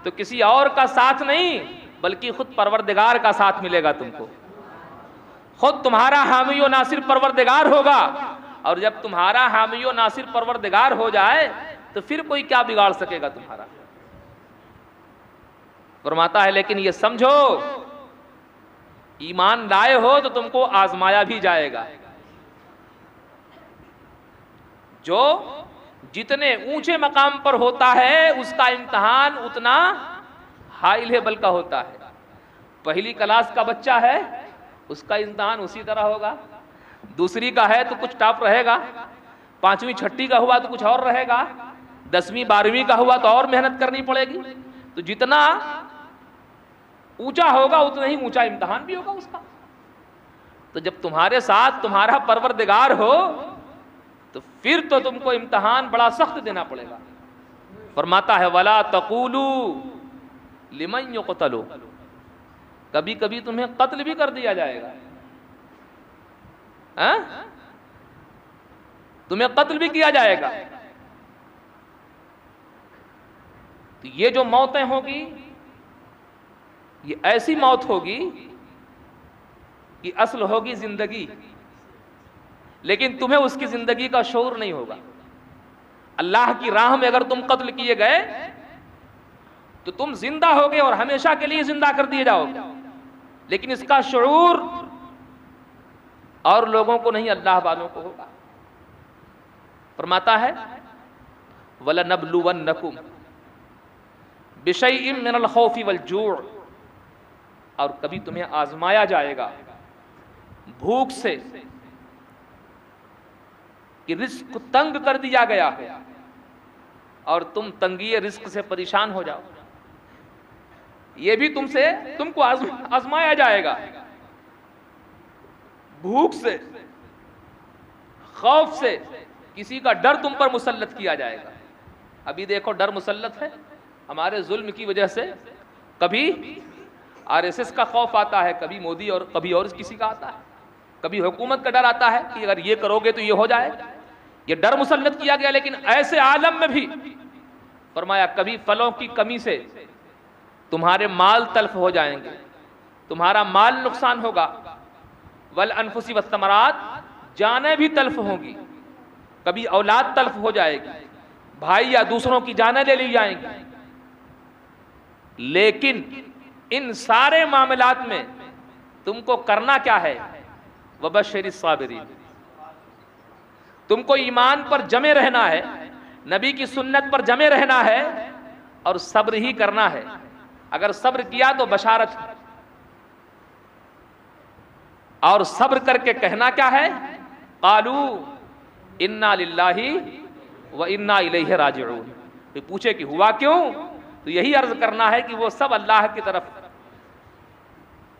तो किसी और का साथ नहीं बल्कि खुद परवरदिगार का साथ मिलेगा तुमको। खुद तुम्हारा हामी और नासिर परवरदिगार होगा, और जब तुम्हारा हामी और नासिर परवरदिगार हो जाए तो फिर कोई क्या बिगाड़ सकेगा तुम्हारा। फरमाता है लेकिन ये समझो ईमान लाए हो तो तुमको आजमाया भी जाएगा। जो जितने ऊंचे मकाम पर होता है उसका इम्तिहान उतना हाई लेवल का होता है। पहली क्लास का बच्चा है उसका इम्तिहान उसी तरह होगा, दूसरी का है तो कुछ टॉप रहेगा, पांचवी छठी का हुआ तो कुछ और रहेगा, 10वीं 12वीं का हुआ तो और मेहनत करनी पड़ेगी। तो जितना ऊंचा होगा उतना ही ऊंचा इम्तिहान भी होगा उसका। तो जब तुम्हारे साथ तुम्हारा परवरदिगार हो तो फिर तो तुमको इम्तिहान बड़ा सख्त देना पड़ेगा। फरमाता है वला तकूलू लिमन युक़तलू, कभी कभी तुम्हें कत्ल भी कर दिया जाएगा, तुम्हें कत्ल भी किया जाएगा। तो ये जो मौतें होगी ये ऐसी मौत होगी कि असल होगी जिंदगी, लेकिन तुम्हें उसकी जिंदगी का शऊर नहीं होगा। अल्लाह की राह में अगर तुम कत्ल किए गए तो तुम जिंदा होगे और हमेशा के लिए जिंदा कर दिए जाओगे, लेकिन इसका शऊर और लोगों को नहीं, अल्लाह वालों को होगा। फरमाता है वलनबलुवन्नकुम बिशैइन मिनल खौफि वल जूअ, और कभी तुम्हें आजमाया जाएगा भूख से कि रिस्क को तंग कर दिया गया है और तुम तंगी रिस्क से परेशान हो जाओ, ये भी तुमको आजमाया जाएगा। भूख से, खौफ से, किसी का डर तुम पर मुसल्लत किया जाएगा। अभी देखो डर मुसल्लत है हमारे जुल्म की वजह से, कभी आरएसएस का खौफ आता है, कभी मोदी और कभी और किसी का आता है, कभी हुकूमत का डर आता है कि अगर ये करोगे तो ये हो जाएगा, ये डर मुसल्लत किया गया। लेकिन ऐसे आलम में भी फरमाया कभी फलों की कमी से तुम्हारे माल तल्फ हो जाएंगे, तुम्हारा माल नुकसान होगा, वल अनफुसी वत्तमरात, जानें भी तल्फ होंगी, कभी औलाद तल्फ हो जाएगी, भाई या दूसरों की जानें ले ली जाएंगी। लेकिन इन सारे मामलात में तुमको करना क्या है? वबश्शिरिस साबिरीन, तुमको ईमान पर जमे रहना है, नबी की सुन्नत पर जमे रहना है और सब्र ही करना है। अगर सब्र किया तो बशारत, और सब्र करके कहना क्या है? कालू इन्ना लिल्लाहि व इन्ना इलैहि राजिऊन। तो पूछे कि हुआ क्यों? तो यही अर्ज करना है कि वो सब अल्लाह की तरफ,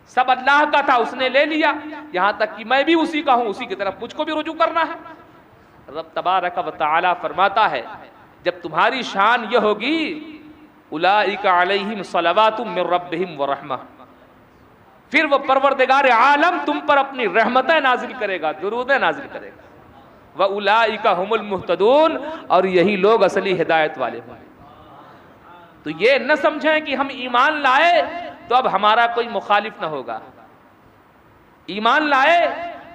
सब अल्लाह का था, उसने ले लिया, यहां तक कि मैं भी उसी का हूं, उसी की तरफ मुझको भी रुजू करना है। रब तबारक व तआला फरमाता है जब तुम्हारी शान यह होगी उलाइका अलैहिम सलवातुम मिर रब्बिहिम व रहमा, फिर वो परवरदिगार आलम तुम पर अपनी रहमतें नाजिल करेगा, दुरूदें नाजिल करेगा। व उलाइका हुमुल मुहतदून, और यही लोग असली हिदायत वाले हैं। तो ये न समझें कि हम ईमान लाए तो अब हमारा कोई मुखालिफ न होगा, ईमान लाए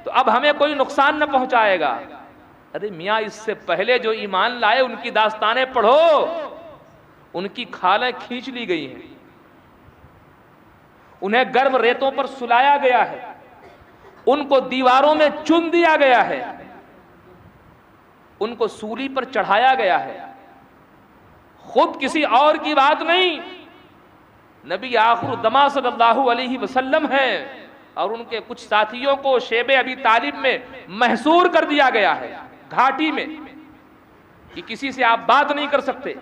तो अब हमें कोई नुकसान न पहुंचाएगा। अरे मियाँ, इससे पहले जो ईमान लाए उनकी दास्तानें पढ़ो, उनकी खालें खींच ली गई हैं, उन्हें गर्म रेतों पर सुलाया गया है, उनको दीवारों में चुन दिया गया है, उनको सूली पर चढ़ाया गया है। खुद किसी और की बात नहीं, नबी आखिर दमा सल्लल्लाहु अलैहि वसल्लम है और उनके कुछ साथियों को शेबे अबी तालिब में महसूर कर दिया गया है, घाटी में, कि किसी से आप बात नहीं कर सकते,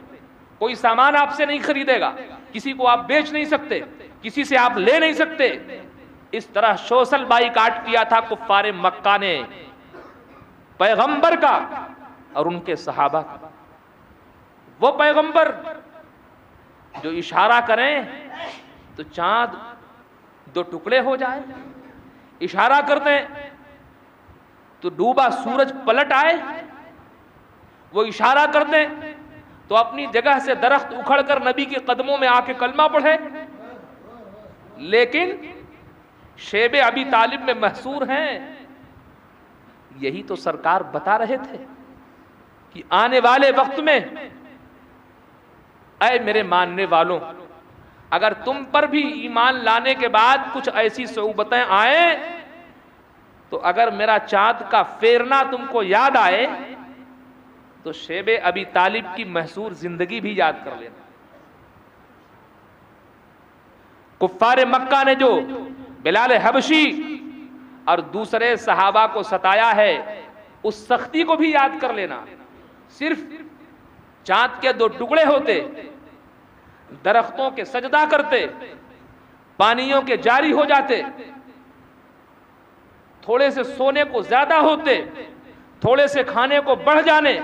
कोई सामान आपसे नहीं खरीदेगा, किसी को आप बेच नहीं सकते, किसी से आप ले नहीं सकते। इस तरह सोशल बाइकाट किया था कुफ्फारे मक्का ने पैगंबर का और उनके सहाबा का। वो पैगंबर जो इशारा करें तो चांद दो टुकड़े हो जाए, इशारा कर दें तो डूबा सूरज पलट आए, वो इशारा कर दें तो अपनी जगह से दरख्त उखड़कर नबी के कदमों में आके कलमा पढ़े। लेकिन शेबे अबी तालिब में महसूर हैं। यही तो सरकार बता रहे थे कि आने वाले वक्त में ऐ मेरे मानने वालों, अगर तुम पर भी ईमान लाने के बाद कुछ ऐसी सऊबतें आए, तो अगर मेरा चांद का फेरना तुमको याद आए तो शेबे अबी तालिब की महसूर जिंदगी भी याद कर लेना। कुफ्फारे मक्का ने जो बिलाल हबशी और दूसरे सहाबा को सताया है, उस सख्ती को भी याद कर लेना। सिर्फ चांद के 2 टुकड़े होते, दरख्तों के सजदा करते, पानियों के जारी हो जाते, थोड़े से सोने को ज्यादा होते, थोड़े से खाने को बढ़ जाने,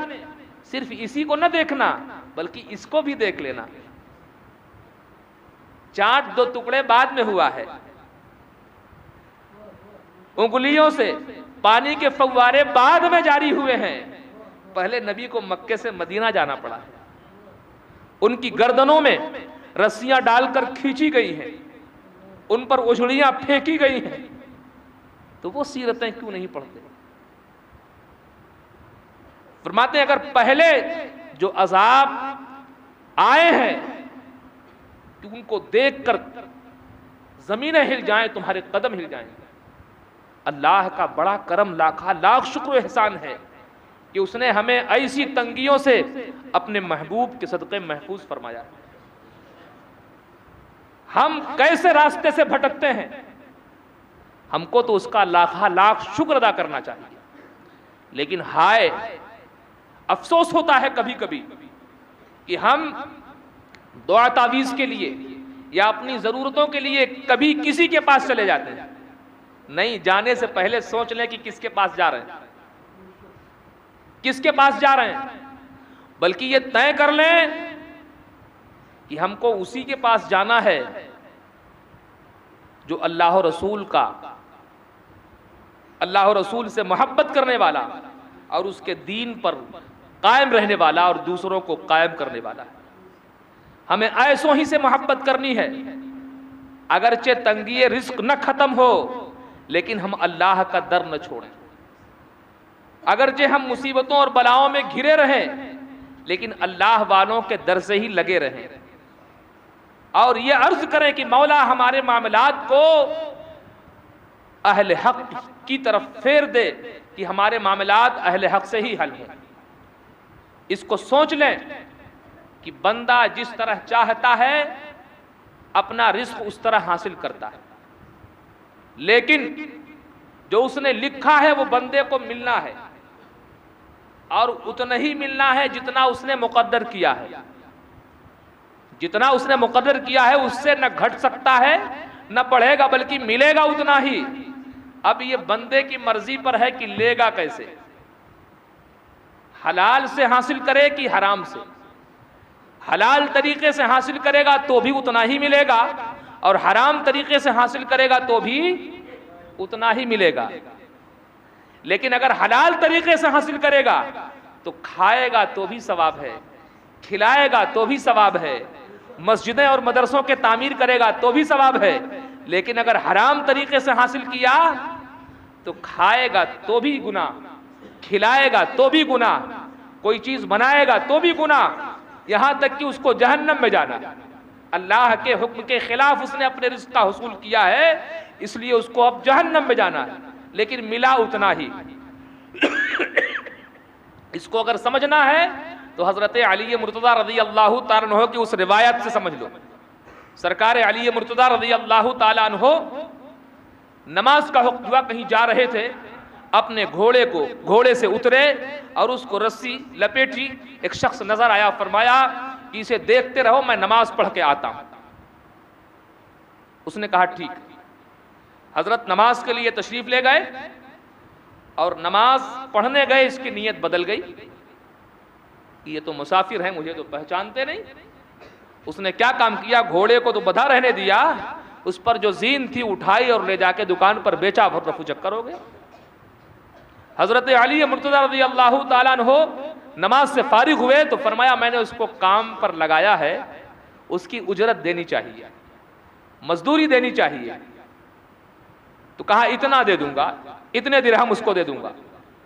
सिर्फ इसी को न देखना बल्कि इसको भी देख लेना। चांद 2 टुकड़े बाद में हुआ है, उंगलियों से पानी के फव्वारे बाद में जारी हुए हैं। पहले नबी को मक्के से मदीना जाना पड़ा है, उनकी गर्दनों में रस्सियां डालकर खींची गई हैं, उन पर उछलियां फेंकी गई हैं, तो वो सीरतें क्यों नहीं पढ़ते? फरमाते हैं अगर पहले जो अजाब आए हैं कि उनको देखकर जमीनें हिल जाएं, तुम्हारे कदम हिल जाएं। अल्लाह का बड़ा करम, लाख शुक्र एहसान है कि उसने हमें ऐसी तंगियों से अपने महबूब के सदक़े महफूज फरमाया। हम कैसे रास्ते से भटकते हैं, हमको तो उसका लाख शुक्र अदा करना चाहिए। लेकिन हाय अफसोस होता है कभी कभी कि हम दुआ तावीज के लिए या अपनी जरूरतों के लिए कभी किसी के पास चले जाते हैं। नहीं, जाने से पहले सोच लें कि किसके पास जा रहे हैं, किसके पास जा रहे हैं, बल्कि ये तय कर लें कि हमको उसी के पास जाना है जो अल्लाह रसूल से मोहब्बत करने वाला और उसके दीन पर कायम रहने वाला और दूसरों को कायम करने वाला है। हमें ऐसों ही से मोहब्बत करनी है, अगरचे तंगी रिस्क न खत्म हो लेकिन हम अल्लाह का दर न छोड़ें। अगरचे हम मुसीबतों और बलाओं में घिरे रहें लेकिन अल्लाह वालों के दर से ही लगे रहें और ये अर्ज करें कि मौला हमारे मामलात को अहले हक की तरफ फेर दे कि हमारे मामलात अहले हक से ही हल हैं। इसको सोच लें कि बंदा जिस तरह चाहता है अपना रिस्क उस तरह हासिल करता है, लेकिन जो उसने लिखा है वो बंदे को मिलना है और उतना ही मिलना है जितना उसने मुकद्दर किया है। जितना उसने मुकद्दर किया है उससे न घट सकता है न बढ़ेगा, बल्कि मिलेगा उतना ही। अब ये बंदे की मर्जी पर है कि लेगा कैसे, हलाल से हासिल करे कि हराम से। हलाल तरीके से हासिल करेगा तो भी उतना ही मिलेगा और हराम तरीके से हासिल करेगा तो भी उतना ही मिलेगा। लेकिन अगर हलाल तरीके से हासिल करेगा तो खाएगा तो भी सवाब है, खिलाएगा तो भी सवाब है, मस्जिदें और मदरसों के तामीर करेगा तो भी सवाब है। लेकिन अगर हराम तरीके से हासिल किया तो खाएगा तो भी गुनाह, खिलाएगा तो भी गुनाह, कोई चीज बनाएगा तो भी गुनाह, यहां तक कि उसको जहन्नम में जाना। अल्लाह के हुक्म के खिलाफ उसने अपने रिज़्क़ का हुसूल किया है, इसलिए उसको अब जहन्नम में जाना है, लेकिन मिला उतना ही। इसको अगर समझना है तो हजरत अली मुर्तज़ा रज़ी अल्लाह ताला अन्हु की उस रिवायत से समझ लो। सरकार अली मुर्तज़ा रज़ी अल्लाह ताला अन्हु नमाज का हुक्म हुआ, कहीं जा रहे थे, अपने घोड़े से उतरे और उसको रस्सी लपेटी। एक शख्स नजर आया, फरमाया कि इसे देखते रहो, मैं नमाज पढ़ के आता हूं। उसने कहा ठीक। हजरत नमाज के लिए तशरीफ ले गए और नमाज पढ़ने गए, इसकी नीयत बदल गई, ये तो मुसाफिर हैं, मुझे तो पहचानते नहीं। उसने क्या काम किया, घोड़े को तो बंधा रहने दिया, उस पर जो जीन थी उठाई और ले जाके दुकान पर बेचा, बहुत रफू चक्कर हो गया। हजरत अली मुर्तज़ा रज़ी अल्लाह ताला अन्हु नमाज से फारिग हुए तो फरमाया मैंने उसको काम पर लगाया है, उसकी उजरत देनी चाहिए, मजदूरी देनी चाहिए। तो कहा इतना दे दूंगा, इतने दिरहम उसको दे दूंगा।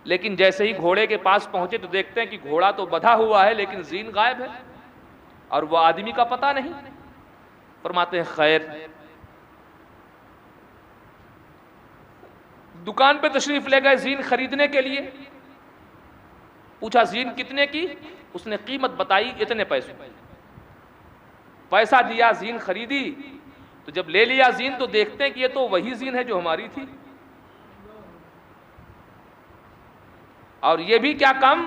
लेकिन जैसे ही घोड़े के पास पहुंचे तो देखते हैं कि घोड़ा तो बंधा हुआ है लेकिन जीन गायब है और वो आदमी का पता नहीं। फरमाते हैं खैर। दुकान पे तशरीफ ले गए जीन खरीदने के लिए। पूछा जीन कितने की? उसने कीमत बताई, इतने पैसे। पैसा दिया, जीन खरीदी। तो जब ले लिया जीन तो देखते हैं कि ये तो वही जीन है जो हमारी थी, और ये भी क्या कम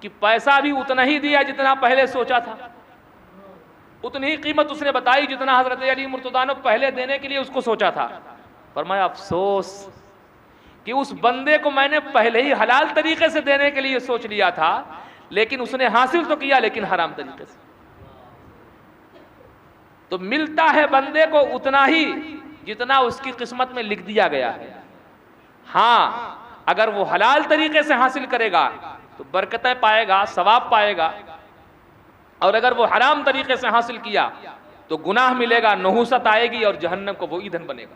कि पैसा भी उतना ही दिया जितना पहले सोचा था, उतनी ही कीमत उसने बताई जितना हजरत अली मुर्तज़ा ने पहले देने के लिए उसको सोचा था। फरमाया अफसोस कि उस बंदे को मैंने पहले ही हलाल तरीके से देने के लिए सोच लिया था, लेकिन उसने हासिल तो किया लेकिन हराम तरीके से। तो मिलता है बंदे को उतना ही जितना उसकी किस्मत में लिख दिया गया है। हाँ, अगर वो हलाल तरीके से हासिल करेगा तो बरकतें पाएगा, सवाब पाएगा, और अगर वो हराम तरीके से हासिल किया तो गुनाह मिलेगा, नहुसत आएगी और जहन्नम को वो ईंधन बनेगा।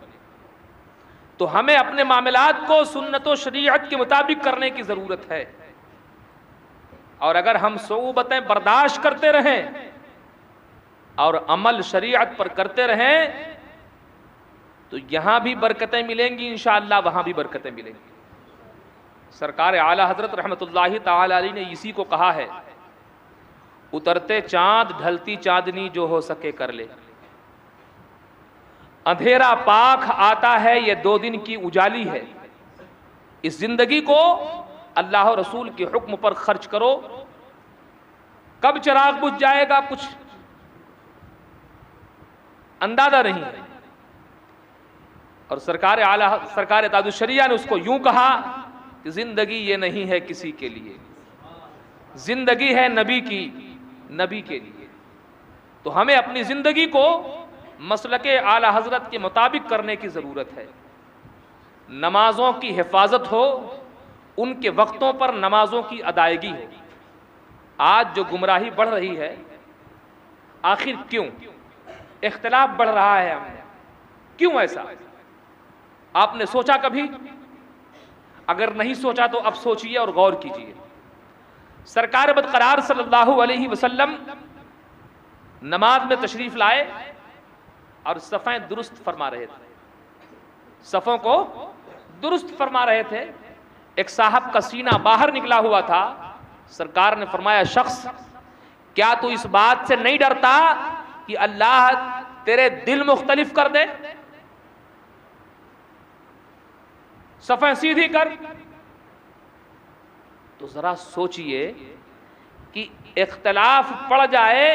तो हमें अपने मामलात को सुन्नत व शरीयत के मुताबिक करने की जरूरत है। और अगर हम सोबतें बर्दाश्त करते रहें और अमल शरीयत पर करते रहें तो यहां भी बरकतें मिलेंगी इंशाअल्लाह, वहां भी बरकतें मिलेंगी। सरकार आला हजरत रहमतुल्लाहि ताला अलैहि ने इसी को कहा है, उतरते चांद ढलती चांदनी जो हो सके कर ले। अंधेरा पाख आता है, ये 2 दिन की उजाली है। इस जिंदगी को अल्लाह और रसूल के हुक्म पर खर्च करो। कब चिराग बुझ जाएगा कुछ अंदाजा नहीं है। और सरकार ताजुशरिया ने उसको यूं कहा कि जिंदगी ये नहीं है किसी के लिए, जिंदगी है नबी की, नबी के लिए। तो हमें अपनी जिंदगी को मसलके आला हजरत के मुताबिक करने की ज़रूरत है। नमाजों की हिफाजत हो, उनके वक्तों पर नमाजों की अदायगी हो। आज जो गुमराही बढ़ रही है, आखिर क्यों? इख्तिलाफ बढ़ रहा है हमें, क्यों ऐसा? आपने सोचा कभी? अगर नहीं सोचा तो अब सोचिए और गौर कीजिए। सरकार बरकरार सल्लल्लाहु अलैहि वसल्लम नमाज में तशरीफ लाए और सफ़ें दुरुस्त फरमा रहे थे, सफ़ों को दुरुस्त फरमा रहे थे। एक साहब का सीना बाहर निकला हुआ था। सरकार ने फरमाया, शख्स क्या तू इस बात से नहीं डरता कि अल्लाह तेरे दिल मुख्तलिफ कर दे? सफ़ें सीधी कर। तो जरा सोचिए कि इख्तलाफ पड़ जाए,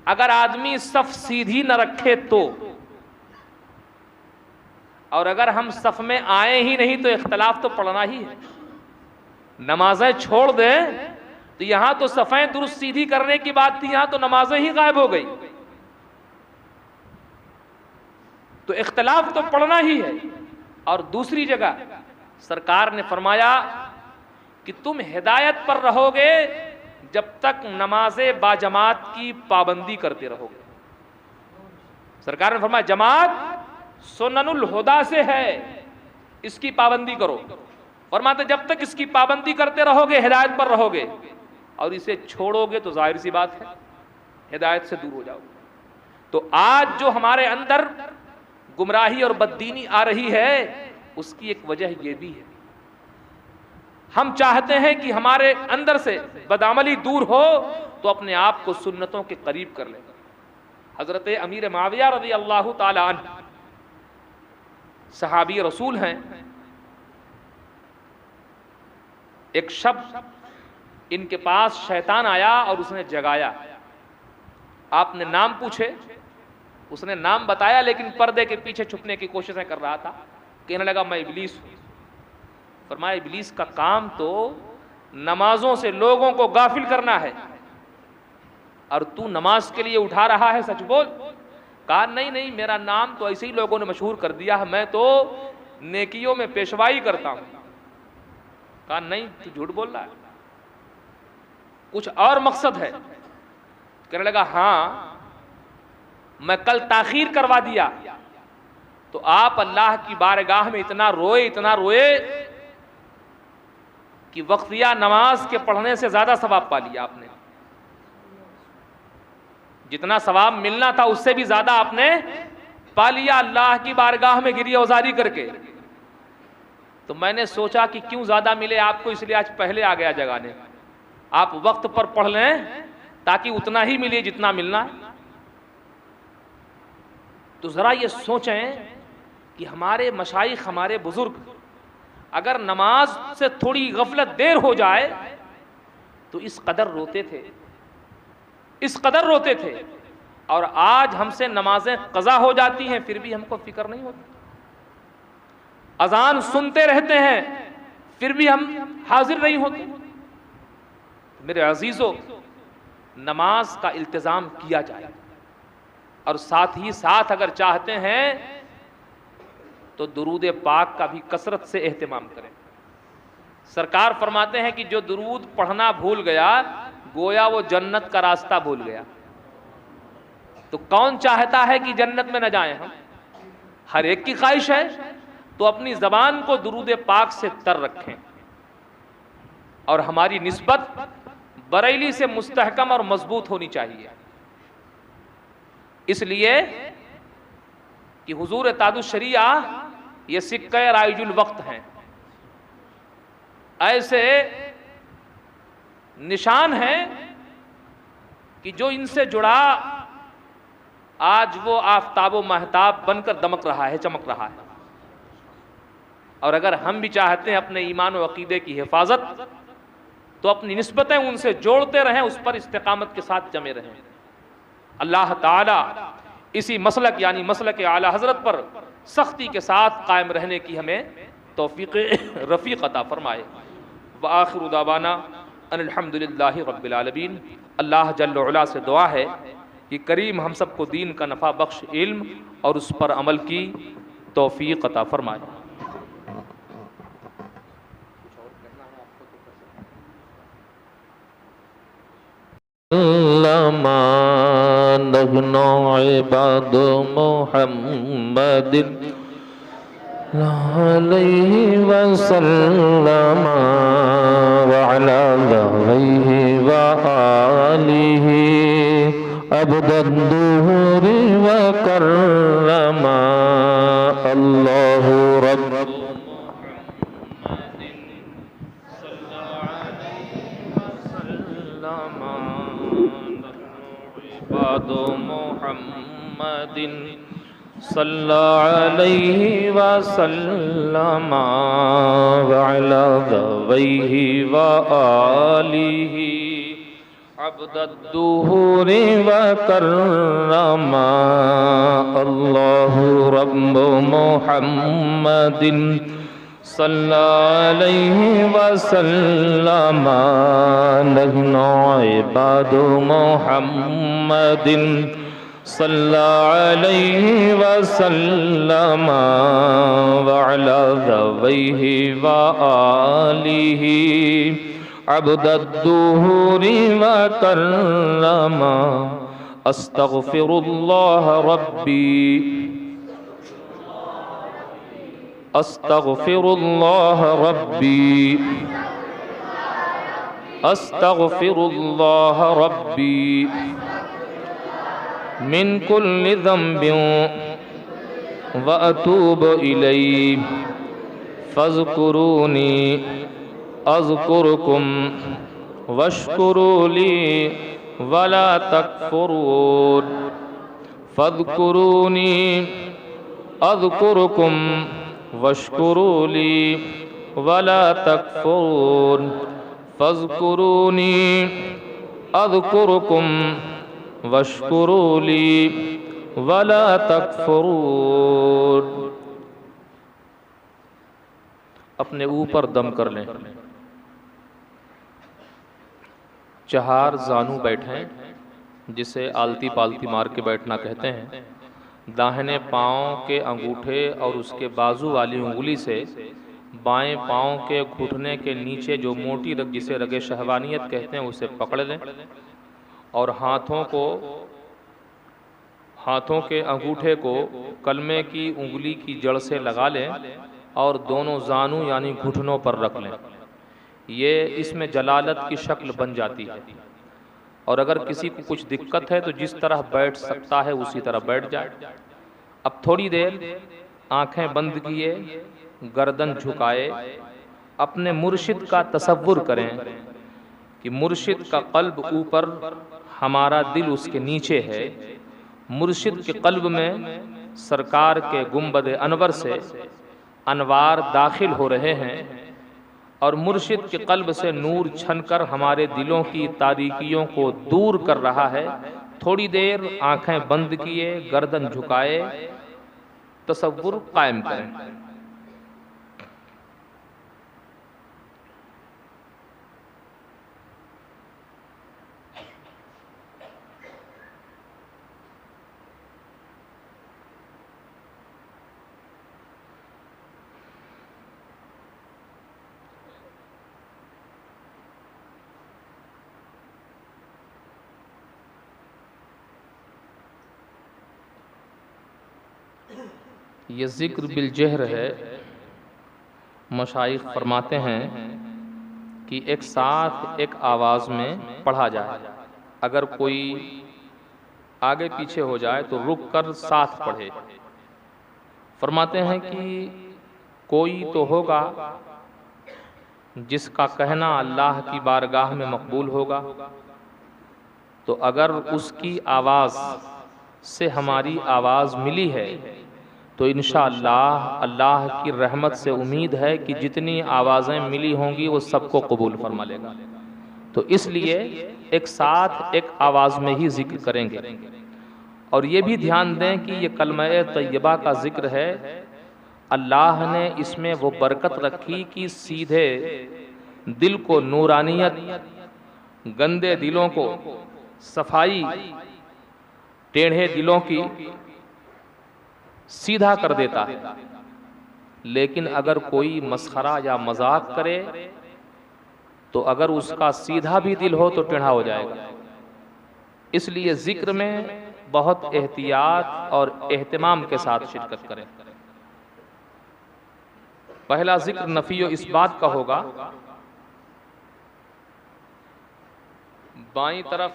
अगर आदमी सफ सीधी न रखे तो, और अगर हम सफ में आए ही नहीं तो इख्तलाफ तो पड़ना ही है। नमाजें छोड़ दें तो यहां तो सफ़ें दुरुस्त सीधी करने की बात थी, यहां तो नमाजें ही गायब हो गई। तो इख्तलाफ तो पड़ना ही है। और दूसरी जगह सरकार ने फरमाया कि तुम हिदायत पर रहोगे जब तक नमाज़े बाजमात की पाबंदी करते रहोगे। सरकार ने फरमाया जमात सुन्ननुल हुदा से है, इसकी पाबंदी करो। फरमाते जब तक इसकी पाबंदी करते रहोगे, हिदायत पर रहोगे, और इसे छोड़ोगे तो जाहिर सी बात है हिदायत से दूर हो जाओगे। तो आज जो हमारे अंदर गुमराही और बददीनी आ रही है, उसकी एक वजह यह भी है, हम चाहते हैं कि हमारे अंदर से बदअमली दूर हो तो अपने आप को सुन्नतों के करीब कर लें। हजरत अमीर मुआविया रज़ी अल्लाह ताला अन्हु सहाबी रसूल हैं। एक शब्द इनके पास शैतान आया और उसने जगाया। आपने नाम पूछे, उसने नाम बताया लेकिन पर्दे के पीछे छुपने की कोशिशें कर रहा था। कहने लगा मैं इब्लीस हूं। फरमाया इब्लीस का काम तो नमाजों से लोगों को गाफिल करना है, और तू नमाज के लिए उठा रहा है, सच बोल। कहा नहीं नहीं, मेरा नाम तो ऐसे ही लोगों ने मशहूर कर दिया है, मैं तो नेकियों में पेशवाई करता हूं। कहा नहीं, तू झूठ बोल रहा है, कुछ और मकसद है। कहने लगा हाँ, मैं कल ताखीर करवा दिया तो आप अल्लाह की बारगाह में इतना रोए कि वक्तिया नमाज के पढ़ने से ज्यादा सवाब पा लिया आपने। जितना सवाब मिलना था उससे भी ज्यादा आपने पा लिया अल्लाह की बारगाह में गिरी औजारी करके। तो मैंने सोचा कि क्यों ज्यादा मिले आपको, इसलिए आज पहले आ गया जगाने। आप वक्त पर पढ़ लें ताकि उतना ही मिले जितना मिलना है। तो जरा ये सोचें कि हमारे मशाइख, हमारे बुजुर्ग अगर नमाज से थोड़ी गफलत देर हो जाए तो इस कदर रोते थे, इस कदर रोते थे। और आज हमसे नमाजें कज़ा हो जाती हैं फिर भी हमको फिक्र नहीं होती। अजान सुनते रहते हैं फिर भी हम हाजिर नहीं होते। मेरे अजीजों, नमाज का इल्तिजाम किया जाए और साथ ही साथ अगर चाहते हैं तो दुरूद पाक का भी कसरत से एहतमाम करें। सरकार फरमाते हैं कि जो दुरूद पढ़ना भूल गया गोया वो जन्नत का रास्ता भूल गया। तो कौन चाहता है कि जन्नत में न जाएं हम? हर एक की ख्वाहिश है। तो अपनी जबान को दुरूद पाक से तर रखें और हमारी निस्बत बरेली से मुस्तहकम और मजबूत होनी चाहिए। इसलिए कि हुजूर तादुश शरिया ये सिक्के राइजुल वक्त हैं, ऐसे निशान हैं कि जो इनसे जुड़ा आज वो आफताब महताब बनकर दमक रहा है, चमक रहा है। और अगर हम भी चाहते हैं अपने ईमान और अकीदे की हिफाजत तो अपनी निस्बतें उनसे जोड़ते रहें, उस पर इस्तिकामत के साथ जमे रहें। अल्लाह ताला इसी मसलक यानी मसलक आला हजरत पर सख्ती के साथ कायम रहने की हमें तौफीक रफ़ीक अता फरमाए। व आखिरु दावाना अनिल हम्दुलिल्लाहि रब्बिल आलमीन। अल्लाह जल्ल व अला से दुआ है कि करीम हम सबको दीन का नफ़ा बख्श इल्म और उस पर अमल की तौफीक अता फरमाए। नहनु इबादु मुहम्मदिन अलैहि वसल्लम व अला आलिहि व आलिहि अबदद्दुहुरि व कररमा अल्लाहु रब्ब मुहम्मदिन सल्लल्लाहु अलैहि वसल्लम व अला आलिहि व आलिहि अबदद्दुहुरि व कररमा अल्लाहु रब्ब मुहम्मदिन सल्लल्लाहु अलैहि वसल्लम नहनु इबादु मुहम्मदिन सल्लल्लाहु अलैहि वसल्लम व अला आलिहि व आलिहि अबदद्दुहुरि व कररमा अस्तगफिरुल्लाह रब्बी अस्तगफिरुल्लाह रब्बी अस्तगफिरुल्लाह रब्बी मिन कुल्लि ज़ंबिन व अतूबु इलैहि फ़ज़्कुरूनी अज़्कुरुकुम वश्कुरू ली वला तकफुरून फ़ज़्कुरूनी अज़्कुरुकुम वश्कुरू ली वला तकफुरून फ़ज़्कुरूनी अज़्कुरुकुम वश्कुरू ली वला तकफुरून। अपने ऊपर दम कर लें। चार जानू बैठें, जिसे आलती पालती मार के बैठना कहते हैं। दाहिने पाँव के अंगूठे और उसके बाजू वाली उंगली से बाएं पाँव के घुटने के नीचे जो मोटी रग, जिसे रगे शहवानियत कहते हैं, उसे पकड़ लें और हाथों के अंगूठे को कलमे की उंगली की जड़ से लगा लें और दोनों जानू यानी घुटनों पर रख लें। ये इसमें जलालत की शक्ल बन जाती है। और अगर किसी को कुछ दिक्कत है तो जिस तरह बैठ सकता है उसी तरह बैठ जाए। अब थोड़ी देर आंखें बंद किए, गर्दन झुकाए, अपने मुर्शिद का तसव्वुर करें कि मुर्शिद का कल्ब ऊपर, हमारा दिल उसके नीचे है। मुर्शिद के कल्ब में सरकार के गुंबद अनवर से अनवार दाखिल हो रहे हैं और मुर्शिद के कल्ब से नूर छनकर हमारे दिलों की तारीकियों को दूर कर रहा है। थोड़ी देर आंखें बंद किए, गर्दन झुकाए, तसव्वुर कायम करें। ये ज़िक्र बिल जहर है। मशाइख फरमाते हैं कि एक साथ एक आवाज़ में पढ़ा जाए। अगर कोई आगे पीछे हो जाए तो रुक कर साथ पढ़े। फरमाते हैं कि कोई तो होगा जिसका कहना अल्लाह की बारगाह में मकबूल होगा, तो अगर उसकी आवाज़ से हमारी आवाज़ मिली है तो इंशाअल्लाह अल्लाह की रहमत से उम्मीद है कि जितनी आवाज़ें मिली होंगी वो सबको कबूल फरमा लेगा। तो इसलिए एक साथ एक आवाज़ में ही जिक्र करेंगे। और ये भी ध्यान दें कि ये कलमा तैयबा का जिक्र है, अल्लाह ने इसमें वो बरकत रखी कि सीधे दिल को नूरानियत, गंदे दिलों को सफाई, टेढ़े दिलों की सीधा कर देता है। लेकिन अगर कोई मस्खरा या मजाक करे तो अगर उसका सीधा भी दिल हो तो टेढ़ा हो जाएगा। इसलिए जिक्र में बहुत एहतियात और एहतिमाम के साथ शिरकत करें। पहला जिक्र नफी इस बात का होगा, बाईं तरफ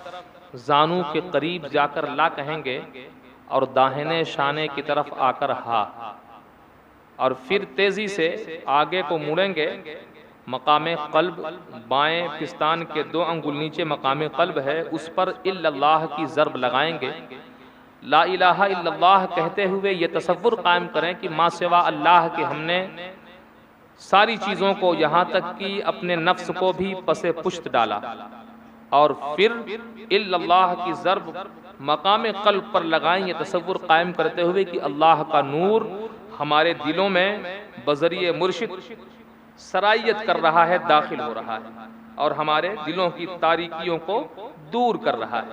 जानू के करीब जाकर ला कहेंगे और दाहिने शाने की तरफ आकर हा, और फिर तेजी से आगे को मुड़ेंगे। मकामे कल्ब, बाएं पिस्तान के 2 अंगुल नीचे मकामे कल्ब है, उस पर इल्लल्लाह की ज़रब लगाएंगे। ला इलाहा इल्लल्लाह कहते हुए ये तसव्वुर कायम करें कि माँ सिवा अल्लाह के हमने सारी चीज़ों को, यहाँ तक कि अपने नफ्स को भी पसे पुश्त डाला। और फिर इल्लल्लाह की ज़रब मकामे कल्ब पर लगाएं, ये तसव्वुर कायम करते हुए कि अल्लाह का नूर हमारे दिलों में बज़रिए मुर्शिद सरायत कर रहा है, दाखिल हो रहा है और हमारे दिलों की तारीकियों को दूर कर रहा है।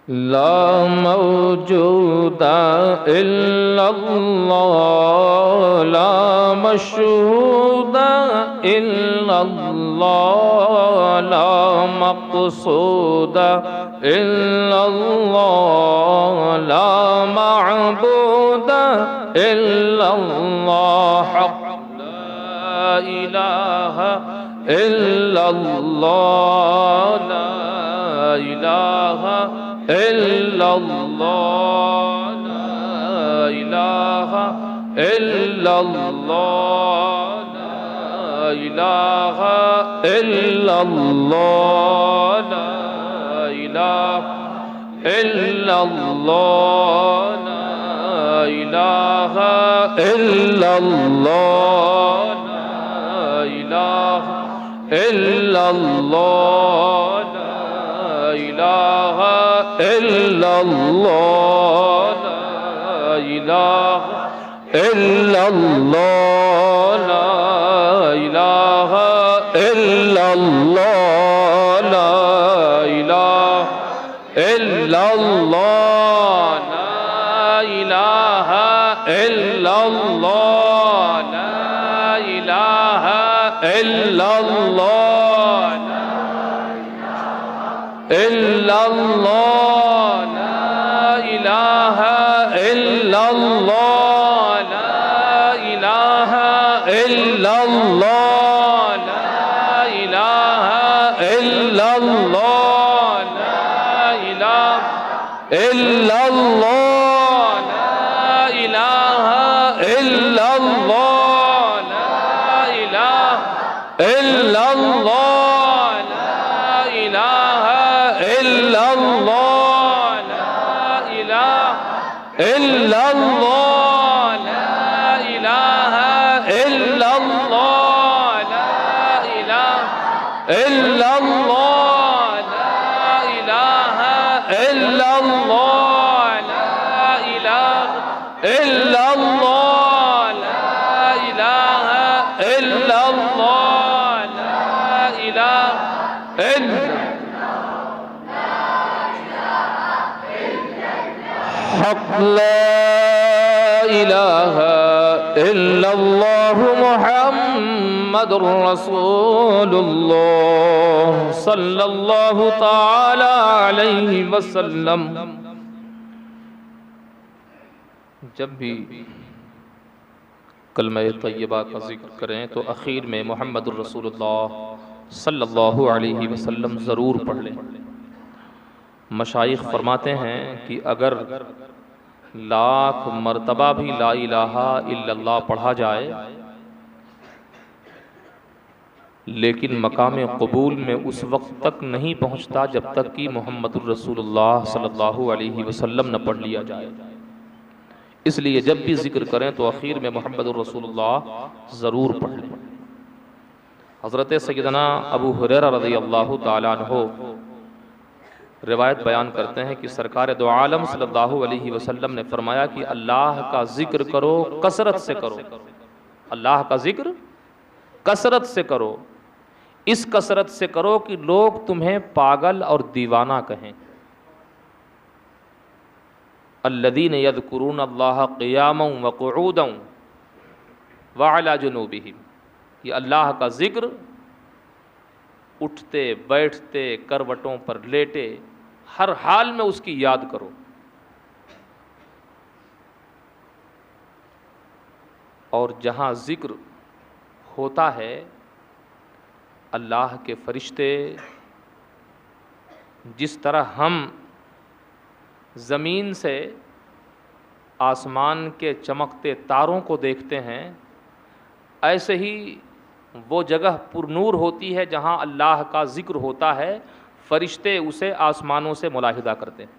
ला मौजूदा इल्लल्लाह, ला मशहूदा इल्लल्लाह, ला मक़सूदा इल्लल्लाह, ला मअबूदा इल्लल्लाह, ला इलाहा इल्लल्लाह, ला इलाहा इल्लल्लाह, ला इलाहा इल्लल्लाह, ला इलाहा इल्लल्लाह, ला इलाहा इल्लल्लाह, ला इलाहा इल्लल्लाह, ला इलाहा इल्लल्लाह, ला इलाहा इल्लल्लाह, ला इलाहा इल्लल्लाह, ला इलाहा इल्लल्लाह, ला इलाहा इल्लल्लाह, ला इलाहा इल्लल्लाह, ला इलाहा इल्लल्लाह, इल्लल्लाह, ला इलाहा इल्लल्लाह, ला इलाहा इल्लल्लाह, ला इलाहा इल्लल्लाह ला इलाहा इल्लल्लाह ला इलाहा इल्लल्लाह ला इलाहा इल्लल्लाह ला इलाहा इल्लल्लाह ला इलाहा इल्लल्लाह ला इलाहा इल्लल्लाह ला इलाहा इल्लल्लाह ला इलाहा इल्लल्लाह ला इलाहा इल्लल्लाह ला इलाहा हक ला इलाहा इल्लल्लाह मुहम्मदुर रसूलुल्लाह सल्लल्लाहु ताला अलैहि वसल्लम। जब भी कलमा तय्यबा का जिक्र करें तो आखिर में मुहम्मदुर रसूलुल्लाह सल्लल्लाहु अलैहि वसल्लम ज़रूर पढ़ लें। मशाइख फरमाते हैं कि अगर लाख मरतबा भी ला इलाहा इल्लल्लाह पढ़ा जाए लेकिन मकाम कबूल में उस वक्त तक नहीं पहुंचता जब तक कि मुहम्मदुर रसूलुल्लाह सल्लल्लाहु अलैहि वसल्लम न पढ़ लिया जाए। इसलिए जब भी जिक्र करें तो आखिर में मुहम्मदुर रसूलुल्लाह ज़रूर पढ़ लें। हज़रत सय्यदना अबू हुरैरा रज़ियल्लाहु ताला अन्हु रिवायत बयान करते हैं कि सरकार दो आलम सल्लल्लाहु अलैहि वसल्लम ने फरमाया कि अल्लाह का जिक्र करो, कसरत से करो। अल्लाह का जिक्र कसरत से करो, इस कसरत से करो कि लोग तुम्हें पागल और दीवाना कहें। अल्लज़ीन यज़कुरून अल्लाह क़ियामन व क़ुऊदन व अला जुनूबिहिम, ये अल्लाह का जिक्र उठते बैठते करवटों पर लेटे हर हाल में उसकी याद करो। और जहाँ जिक्र होता है अल्लाह के फरिश्ते, जिस तरह हम ज़मीन से आसमान के चमकते तारों को देखते हैं, ऐसे ही वो जगह पुरनूर होती है जहाँ अल्लाह का जिक्र होता है। फरिश्ते उसे आसमानों से मुलाहिदा करते हैं।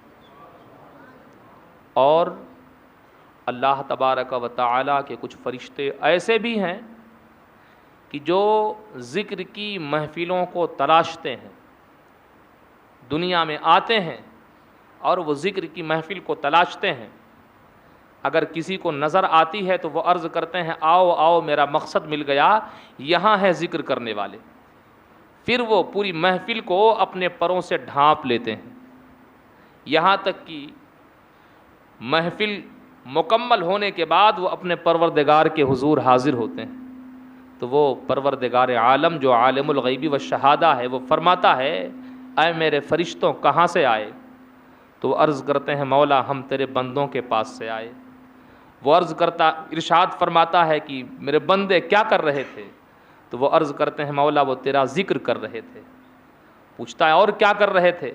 और अल्लाह तबारक व तआला के कुछ फरिश्ते ऐसे भी हैं कि जो ज़िक्र की महफ़िलों को तलाशते हैं, दुनिया में आते हैं और वो ज़िक्र की महफ़िल को तलाशते हैं। अगर किसी को नज़र आती है तो वो अर्ज़ करते हैं आओ आओ मेरा मकसद मिल गया, यहाँ है ज़िक्र करने वाले। फिर वो पूरी महफ़िल को अपने परों से ढांप लेते हैं, यहाँ तक कि महफ़िल मुकम्मल होने के बाद वो अपने परवरदिगार के हुजूर हाज़िर होते हैं। तो वो परवरदिगार आलम जो आलिमुल गैबी व शहादा है, वो फरमाता है ऐ मेरे फ़रिश्तों कहाँ से आए? तो वो अर्ज़ करते हैं मौला हम तेरे बंदों के पास से आए। वो अर्ज़ करता इरशाद फरमाता है कि मेरे बंदे क्या कर रहे थे? तो वो अर्ज़ करते हैं मौला वो तेरा ज़िक्र कर रहे थे। पूछता है और क्या कर रहे थे?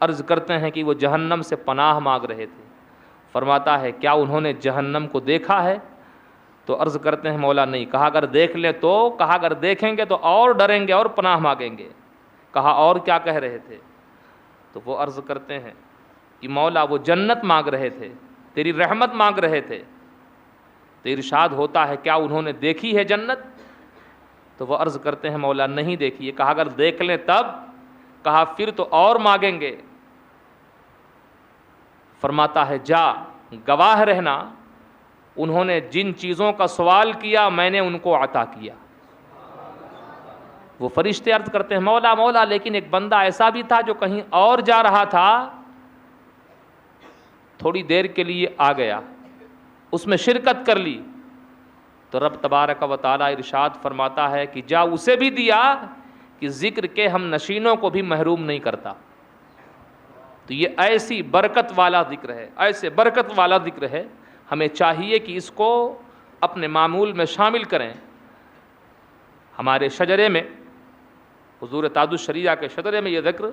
अर्ज़ करते हैं कि वो जहन्नम से पनाह मांग रहे थे। फरमाता है क्या उन्होंने जहन्नम को देखा है? तो अर्ज़ करते हैं मौला नहीं। कहा अगर देख लें तो? कहा अगर देखेंगे तो और डरेंगे और पनाह मांगेंगे। कहा और क्या कह रहे थे? तो वो अर्ज़ करते हैं कि मौला वो जन्नत मांग रहे थे, तेरी रहमत मांग रहे थे। तो इरशाद होता है क्या उन्होंने देखी है जन्नत? तो वो अर्ज़ करते हैं मौला नहीं देखी है। कहा अगर देख लें तब? कहा फिर तो और मांगेंगे। फरमाता है जा गवाह रहना, उन्होंने जिन चीज़ों का सवाल किया मैंने उनको अता किया। वो फरिश्ते अर्ज़ करते हैं मौला मौला लेकिन एक बंदा ऐसा भी था जो कहीं और जा रहा था, थोड़ी देर के लिए आ गया, उसमें शिरकत कर ली। तो रब तबारक व तआला इरशाद फरमाता है कि जा उसे भी दिया कि ज़िक्र के हम नशीनों को भी महरूम नहीं करता। तो ये ऐसी बरकत वाला ज़िक्र है, ऐसे बरकत वाला ज़िक्र है, हमें चाहिए कि इसको अपने मामूल में शामिल करें। हमारे शजरे में, हुजूर ताजुश शरीया के शजरे में ये ज़िक्र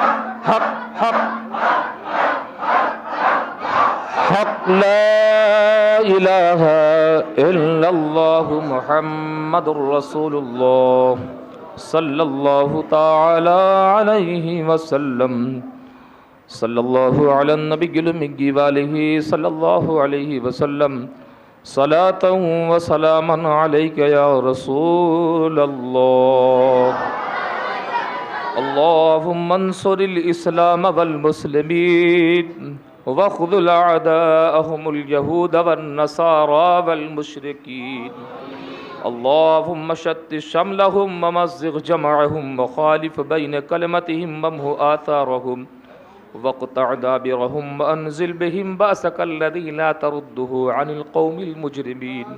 हक हक हक हक ला इलाहा इल्लल्लाह मुहम्मदुर रसूलुल्लाह सल्लल्लाहु ताला अलैहि वसल्लम सल्लल्लाहु अला नबिय्यिल उम्मी व आलिहि सल्लल्लाहु अलैहि वसल्लम सलातन व सलामन अलैका या रसूलल्लाह अल्लाहुम्मा अंसुरिल इस्लाम वल मुस्लिमीन वख़्ज़ुल अअदाअहुमुल यहूद वन नसारा वल मुशरिकीन अल्लाहुम्मा शत्तित शमलहुम व मज़्ज़िग़ जमअहुम व ख़ालिफ़ बैन कलिमतिहिम वम्हु आथारहुम वक़्तअ दाबिरहुम व अंज़िल बिहिम बअसकल्लज़ी ला तरुद्दुहु अनिल क़ौमिल मुजरिमीन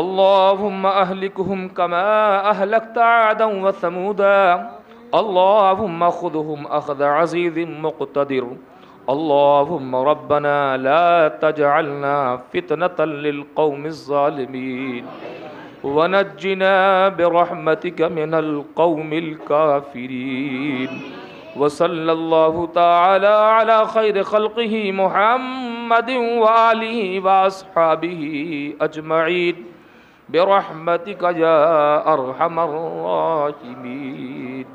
अल्लाहुम्मा अहलिकहुम कमा अहलकत आदन व समूदा अल्लाहुम्मा ख़ुज़हुम अख़ज़ अज़ीज़िम मुक़तदिर अल्लाहुम्मा रब्बना ला तजअलना फ़ितनतन लिल क़ौमिज़ ज़ालिमीन वनज्जिना बिरहमतिका मिनल क़ौमिल काफ़िरीन वसल्लल्लाहु ताला अला खैर खल्क़िही मुहम्मदिन व आलिहि व अस्हाबिही अजमईन बिरहमतिका या अरहमर राहिमीन।